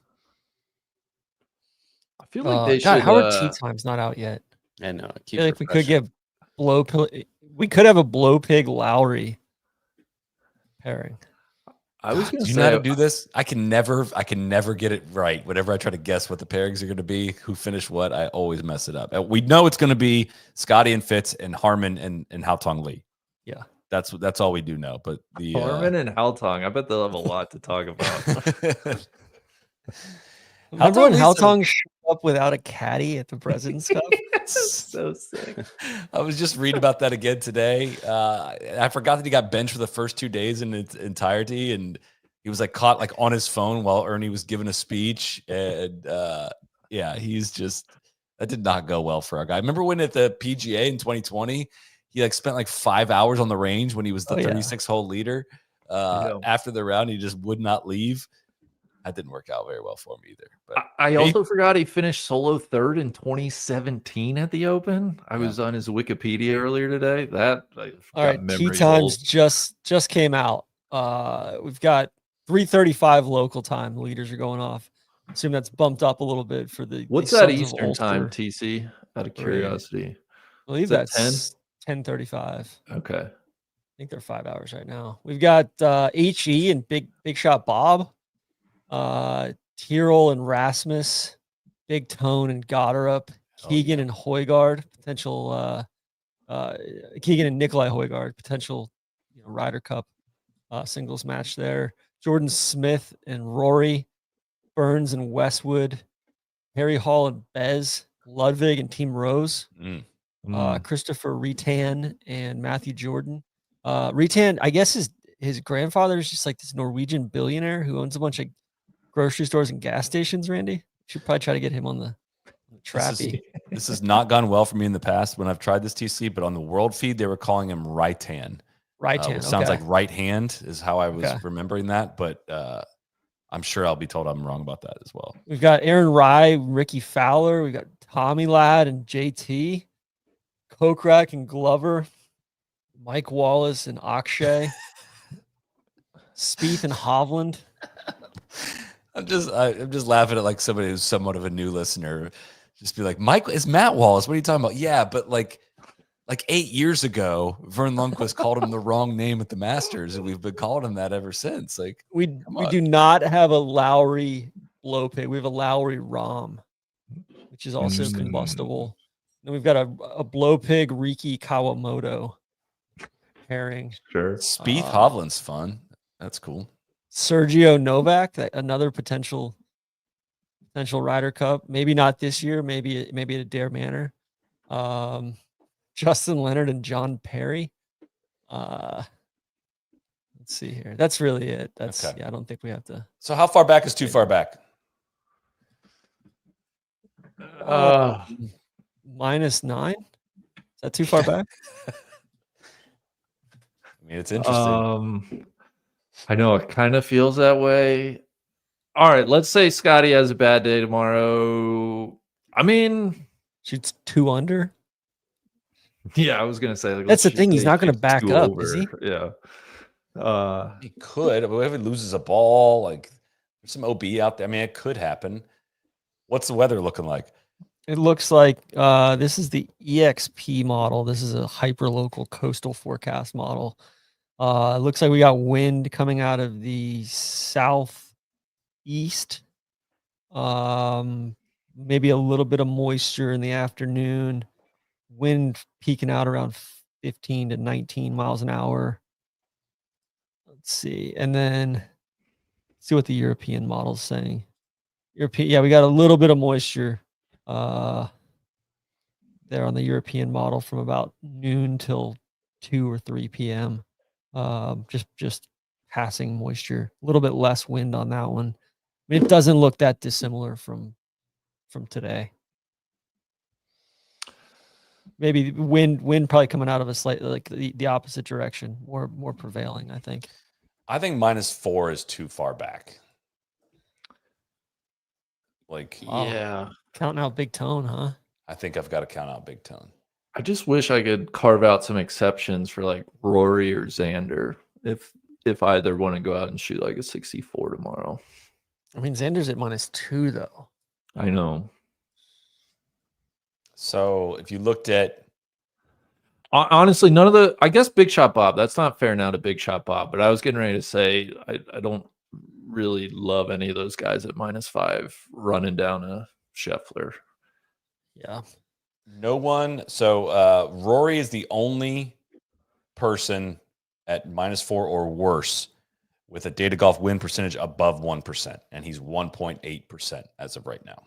I feel like they should. Howard Tea Time's not out yet. And I feel like we could get we could have a blow pig Lowry pairing. I was going to say, do you know how to do this? I can never get it right. Whenever I try to guess what the pairings are going to be, who finished what, I always mess it up. We know it's going to be Scottie and Fitz and Harman and Haotong Li. Yeah, that's all we do know. But the Harman and Haotong, I bet they'll have a lot to talk about. Remember when Haotong showed up without a caddy at the President's Cup? So sick. I was just reading about that again today. I forgot that he got benched for the first 2 days in its entirety, and he was like caught like on his phone while Ernie was giving a speech. And he's just that did not go well for our guy. Remember when at the PGA in 2020, he like spent like 5 hours on the range when he was the 36 hole leader. after the round. He just would not leave. That didn't work out very well for him either. But I also forgot he finished solo third in 2017 at the Open. I was on his Wikipedia earlier today. All right, tee times just came out. We've got 3:35 local time. The leaders are going off. Assume that's bumped up a little bit for the. What's the that Sons of Eastern time, Ulster. TC? Out of curiosity, I believe that that's 10:35. Okay. I think they're 5 hours right now. We've got HE and Big Shot Bob, Tyrrell and Rasmus, Big Tone and Gotterup, Keegan and Højgaard, potential Keegan and Nikolai Højgaard, potential Ryder Cup singles match there. Jordan Smith and Rory, Burns and Westwood, Harry Hall and Bez, Ludwig and Team Rose, Christopher Retan and Matthew Jordan. Retan, I guess his grandfather is just like this Norwegian billionaire who owns a bunch of grocery stores and gas stations. Randy, should probably try to get him on the trappy. This has not gone well for me in the past when I've tried this TC, but on the world feed they were calling him Rytan. Rytan sounds like right hand is how I was remembering that, but I'm sure I'll be told I'm wrong about that as well. We've got Aaron Rye, Ricky Fowler. We've got Tommy Ladd and JT, Kokrak and Glover, Mike Wallace and Akshay, Spieth and Hovland. I'm just laughing at like somebody who's somewhat of a new listener. Just be like, Mike, is Matt Wallace? What are you talking about? Yeah, but like 8 years ago, Vern Lundquist called him the wrong name at the Masters, and we've been calling him that ever since. Like we do not have a Lowry blow pig. We have a Lowry Rom, which is also combustible. Then we've got a blow pig Riki Kawamoto pairing. Sure. Spieth Hovland's fun. That's cool. Sergio Novak, another potential Ryder Cup. Maybe not this year. Maybe at Adair Manor. Justin Leonard and John Perry. Let's see here. That's really it. That's okay. I don't think we have to. So how far back is too far back? -9. Is that too far back? I mean, it's interesting. I know it kind of feels that way. All right, let's say Scottie has a bad day tomorrow. I mean, shoots 2 under. Yeah, I was gonna say like, that's the thing. He's not going to back up, is he? Yeah. He could. But if he loses a ball, like there's some OB out there. I mean, it could happen. What's the weather looking like? It looks like this is the EXP model. This is a hyperlocal coastal forecast model. It looks like we got wind coming out of the southeast. Maybe a little bit of moisture in the afternoon. Wind peaking out around 15 to 19 miles an hour. Let's see. And then see what the European model is saying. Yeah, we got a little bit of moisture there on the European model from about noon till 2 or 3 p.m. Just passing moisture. A little bit less wind on that one. I mean, it doesn't look that dissimilar from today. Maybe wind probably coming out of a slightly like the opposite direction, more prevailing, I think. I think -4 is too far back. Like, yeah, counting out Big Tone, huh? I think I've got to count out Big Tone. I just wish I could carve out some exceptions for like Rory or Xander if either want to go out and shoot like a 64 tomorrow. I mean, Xander's at -2 though. I know. So if you looked at, honestly, none of the, I guess Big Shot Bob, that's not fair now to Big Shot Bob, but I was getting ready to say, I don't really love any of those guys at -5 running down a Scheffler. Yeah. no one. So Rory is the only person at -4 or worse with a data golf win percentage above 1%. And he's 1.8% as of right now.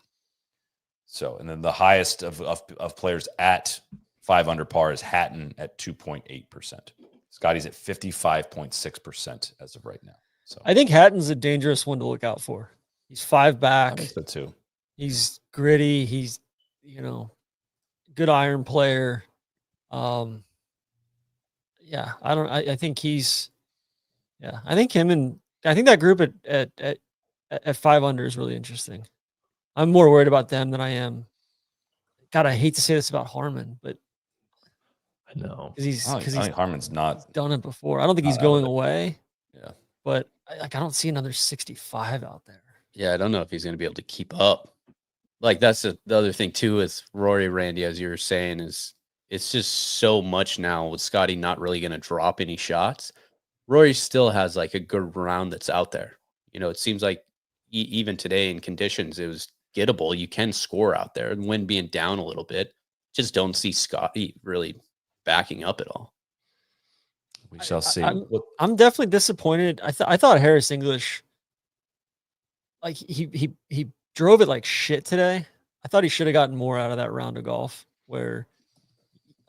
So, and then the highest of players at 5 under par is Hatton at 2.8%. Scottie's at 55.6% as of right now. So I think Hatton's a dangerous one to look out for. He's 5 back. I think so too. He's gritty. He's, good iron player. Yeah, I think he's Yeah, I think that group at 5 under is really interesting. I'm more worried about them than I am. God, I hate to say this about Harman, but I know because I think Harman's not done it before. I don't think he's not out of going it. away. Yeah. But I don't see another 65 out there. Yeah, I don't know if he's going to be able to keep up. Like that's the other thing too with Rory, Randy, as you were saying, is it's just so much now with Scottie not really going to drop any shots. Rory still has like a good round that's out there. You know, it seems like even today in conditions, it was gettable. You can score out there, and wind being down a little bit, just don't see Scottie really backing up at all. We shall see. I'm definitely disappointed. I thought Harris English, like he drove it like shit today. I thought he should have gotten more out of that round of golf where,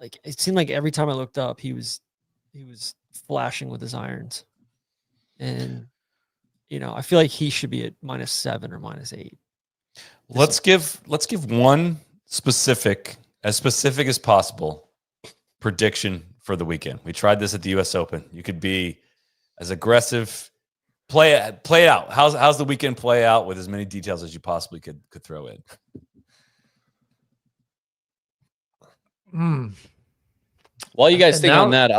like, it seemed like every time I looked up, he was flashing with his irons, and I feel like he should be at -7 or -8. Let's give one specific as possible prediction for the weekend. We tried this at the US Open. You could be as aggressive. Play it out. How's the weekend play out with as many details as you possibly could throw in? While you guys think now, on that,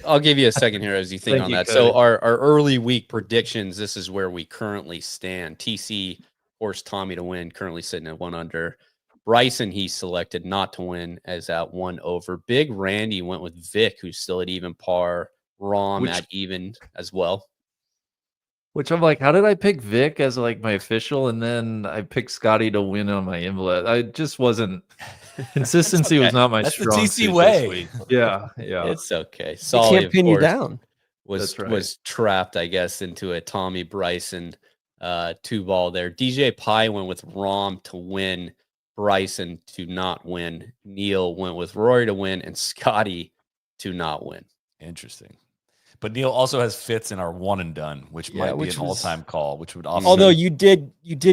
I'll give you a second here as you think on that. So our early week predictions, this is where we currently stand. TC forced Tommy to win, currently sitting at 1 under. Bryson, he selected not to win, as at 1 over. Big Randy went with Vic, who's still at even par. Rom at even as well. Which I'm like, how did I pick Vic as like my official, and then I picked Scottie to win on my envelope? I just wasn't. Consistency was not my strong the suit TC way. this week. Yeah. It's okay. He Solly, can't pin you down. Was trapped, I guess, into a Tommy Bryson 2-ball there. DJ Pie went with Rom to win, Bryson to not win. Neil went with Rory to win, and Scottie to not win. Interesting. But Neil also has Fitz in our one and done, which might be an all-time call, which would also. Although you did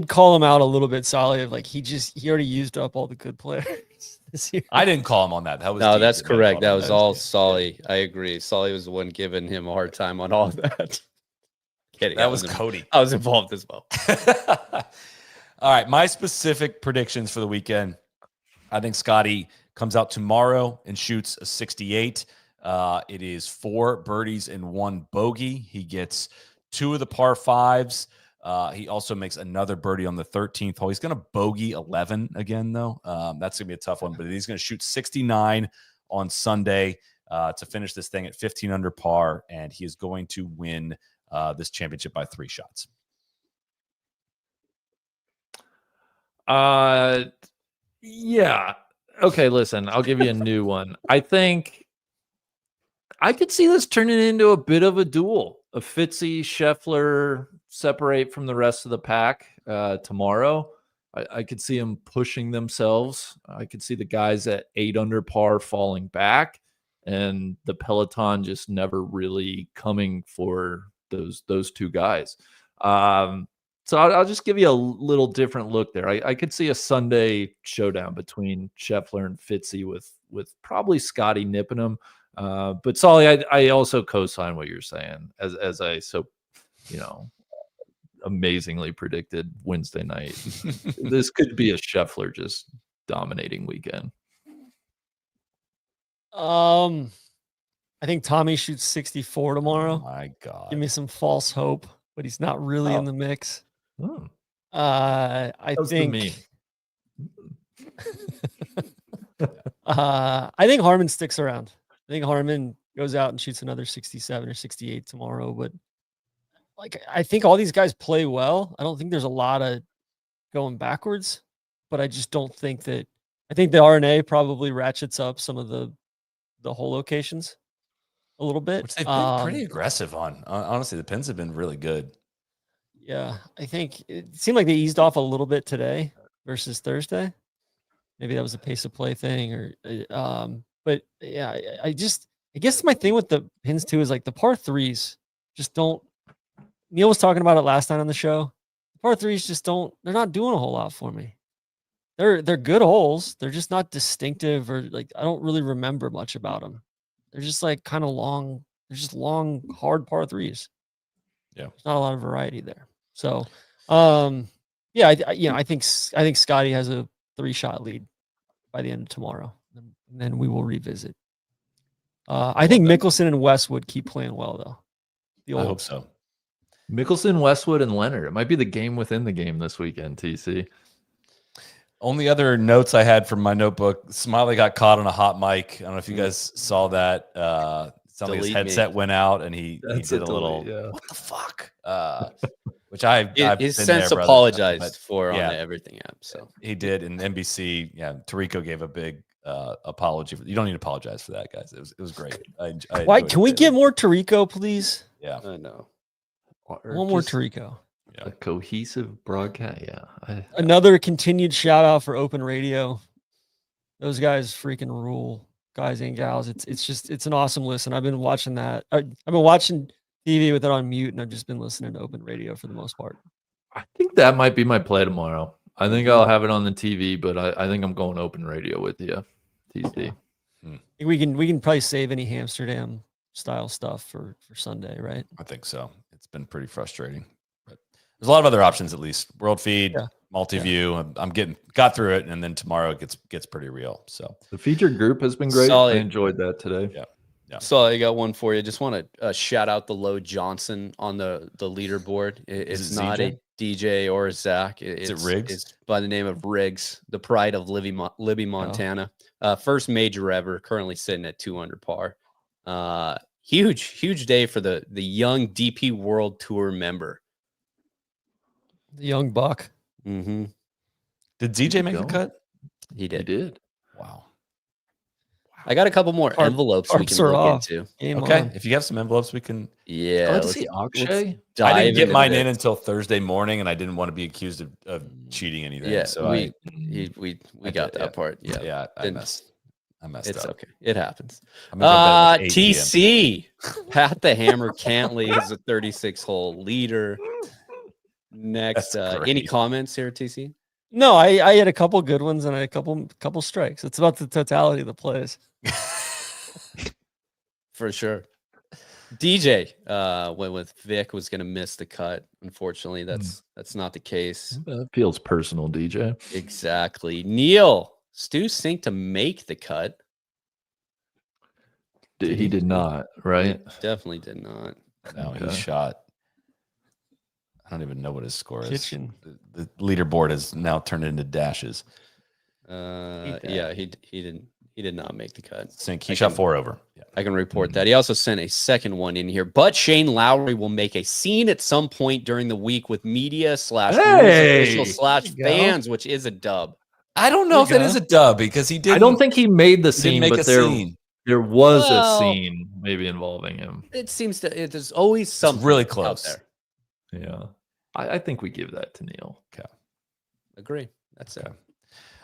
call him out a little bit, Solly, of like he already used up all the good players this year. I didn't call him on that. That's correct. That was all Solly. I agree. Solly was the one giving him a hard time on all of that. Kidding. That was Cody. I was involved as well. All right, my specific predictions for the weekend. I think Scottie comes out tomorrow and shoots a 68. It is 4 birdies and 1 bogey. He gets 2 of the par 5s. He also makes another birdie on the 13th hole. He's going to bogey 11 again, though. That's going to be a tough one, but he's going to shoot 69 on Sunday to finish this thing at 15 under par, and he is going to win this championship by 3 shots. Yeah. Okay, listen, I'll give you a new one. I think I could see this turning into a bit of a duel. A Fitzy, Scheffler separate from the rest of the pack tomorrow. I could see them pushing themselves. I could see the guys at 8 under par falling back, and the peloton just never really coming for those 2 guys. So I'll just give you a little different look there. I could see a Sunday showdown between Scheffler and Fitzy with probably Scottie nipping him. But Solly, I also co-sign what you're saying as I amazingly predicted Wednesday night. This could be a Scheffler just dominating weekend. I think Tommy shoots 64 tomorrow. Oh my God. Give me some false hope, but he's not really in the mix. Oh. I think I think Harman sticks around. I think Harman goes out and shoots another 67 or 68 tomorrow, but like I think all these guys play well. I don't think there's a lot of going backwards, but I just don't think that. I think the RNA probably ratchets up some of the hole locations a little bit. Which they've been pretty aggressive on. Honestly, the pins have been really good. Yeah, I think it seemed like they eased off a little bit today versus Thursday. Maybe that was a pace of play thing, or but yeah, I guess my thing with the pins too is like the par 3s just don't. Neil was talking about it last night on the show. The par 3s just don't. They're not doing a whole lot for me. They're good holes. They're just not distinctive, or like I don't really remember much about them. They're just like kind of long. They're just long, hard par 3s. Yeah. There's not a lot of variety there. So, yeah, I think Scottie has a 3-shot lead by the end of tomorrow, and then we will revisit. I think Mickelson and Westwood keep playing well though. I hope so. Mickelson, Westwood, and Leonard. It might be the game within the game this weekend, TC. Only other notes I had from my notebook, Smiley got caught on a hot mic. I don't know if you guys saw that. Sounded like his headset went out and he did a little, what the fuck? Which I've his been sense there, brother, apologized for on yeah, the Everything app. So he did. And NBC, Tarico gave a big apology. You don't need to apologize for that, guys. It was great. Why can we get more Tarico, please? Yeah, I know. One more Tarico. A cohesive broadcast. Yeah. Another continued shout out for Open Radio. Those guys freaking rule, guys and gals. It's an awesome listen. I've been watching that. I've been watching TV with it on mute, and I've just been listening to Open Radio for the most part. I think that might be my play tomorrow. I think I'll have it on the TV, but I think I'm going Open Radio with you, TC. We can probably save any Amsterdam style stuff for Sunday, right? I think so. It's been pretty frustrating, but there's a lot of other options. At least World Feed, multi-view. I'm got through it, and then tomorrow it gets pretty real. So the featured group has been great. Solid. I enjoyed that today. Yeah. So I got one for you. Just want to shout out the Low Johnson on the leaderboard. It's not a DJ or a Zach. Is it Riggs? It's by the name of Riggs, the pride of Libby, Montana. First major ever, currently sitting at 2 under par. Huge day for the young DP World Tour member. The young buck. Mm-hmm. Did DJ make the cut? He did. He did. Wow. I got a couple more envelopes we can look into. Okay. If you have some envelopes, we can. Yeah. Let's see Akshay. I didn't get mine in until Thursday morning, and I didn't want to be accused of cheating anything. Yeah. So we got that part. Yeah. Yeah. I messed it's up. Okay. It happens. TC. Pat the Hammer Cantley is a 36-hole leader. Next, any comments here, TC? No, I had a couple good ones and I had a couple strikes. It's about the totality of the plays. For sure. DJ went with Vic, was going to miss the cut. Unfortunately, that's not the case. That feels personal, DJ. Exactly. Neil, Stu Sink to make the cut. He did not, right? He definitely did not. No, he shot. I don't even know what his score is. Kitchen. The leaderboard has now turned into dashes. Yeah, he did not make the cut. Sink. He shot 4 over. Yeah. I can report that. He also sent a second one in here. But Shane Lowry will make a scene at some point during the week with media / official / fans, which is a dub. I don't know if that is a dub because he did. I don't think he made the scene, make but a scene. There was a scene maybe involving him. It seems there's always something it's really close out there. Yeah. I think we give that to Neil. Okay. Agree. That's it.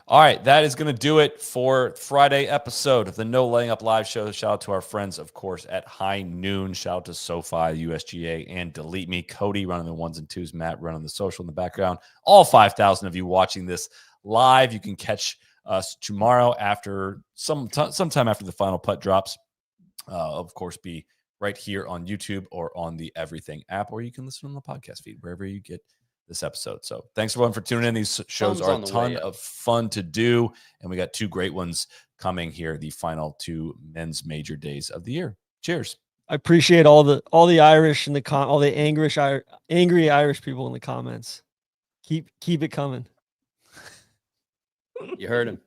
All right. That is going to do it for Friday episode of the No Laying Up live show. Shout out to our friends, of course, at High Noon. Shout out to SoFi, USGA, and Delete Me. Cody running the 1s and 2s. Matt running the social in the background. All 5,000 of you watching this live. You can catch us tomorrow after sometime after the final putt drops. Of course, be right here on YouTube or on the Everything app, or you can listen on the podcast feed, wherever you get this episode. So thanks everyone for tuning in. These shows are a ton of fun to do, and we got 2 great ones coming here, the final 2 men's major days of the year. Cheers. I appreciate all the Irish and all the angry Irish people in the comments. Keep it coming. You heard him.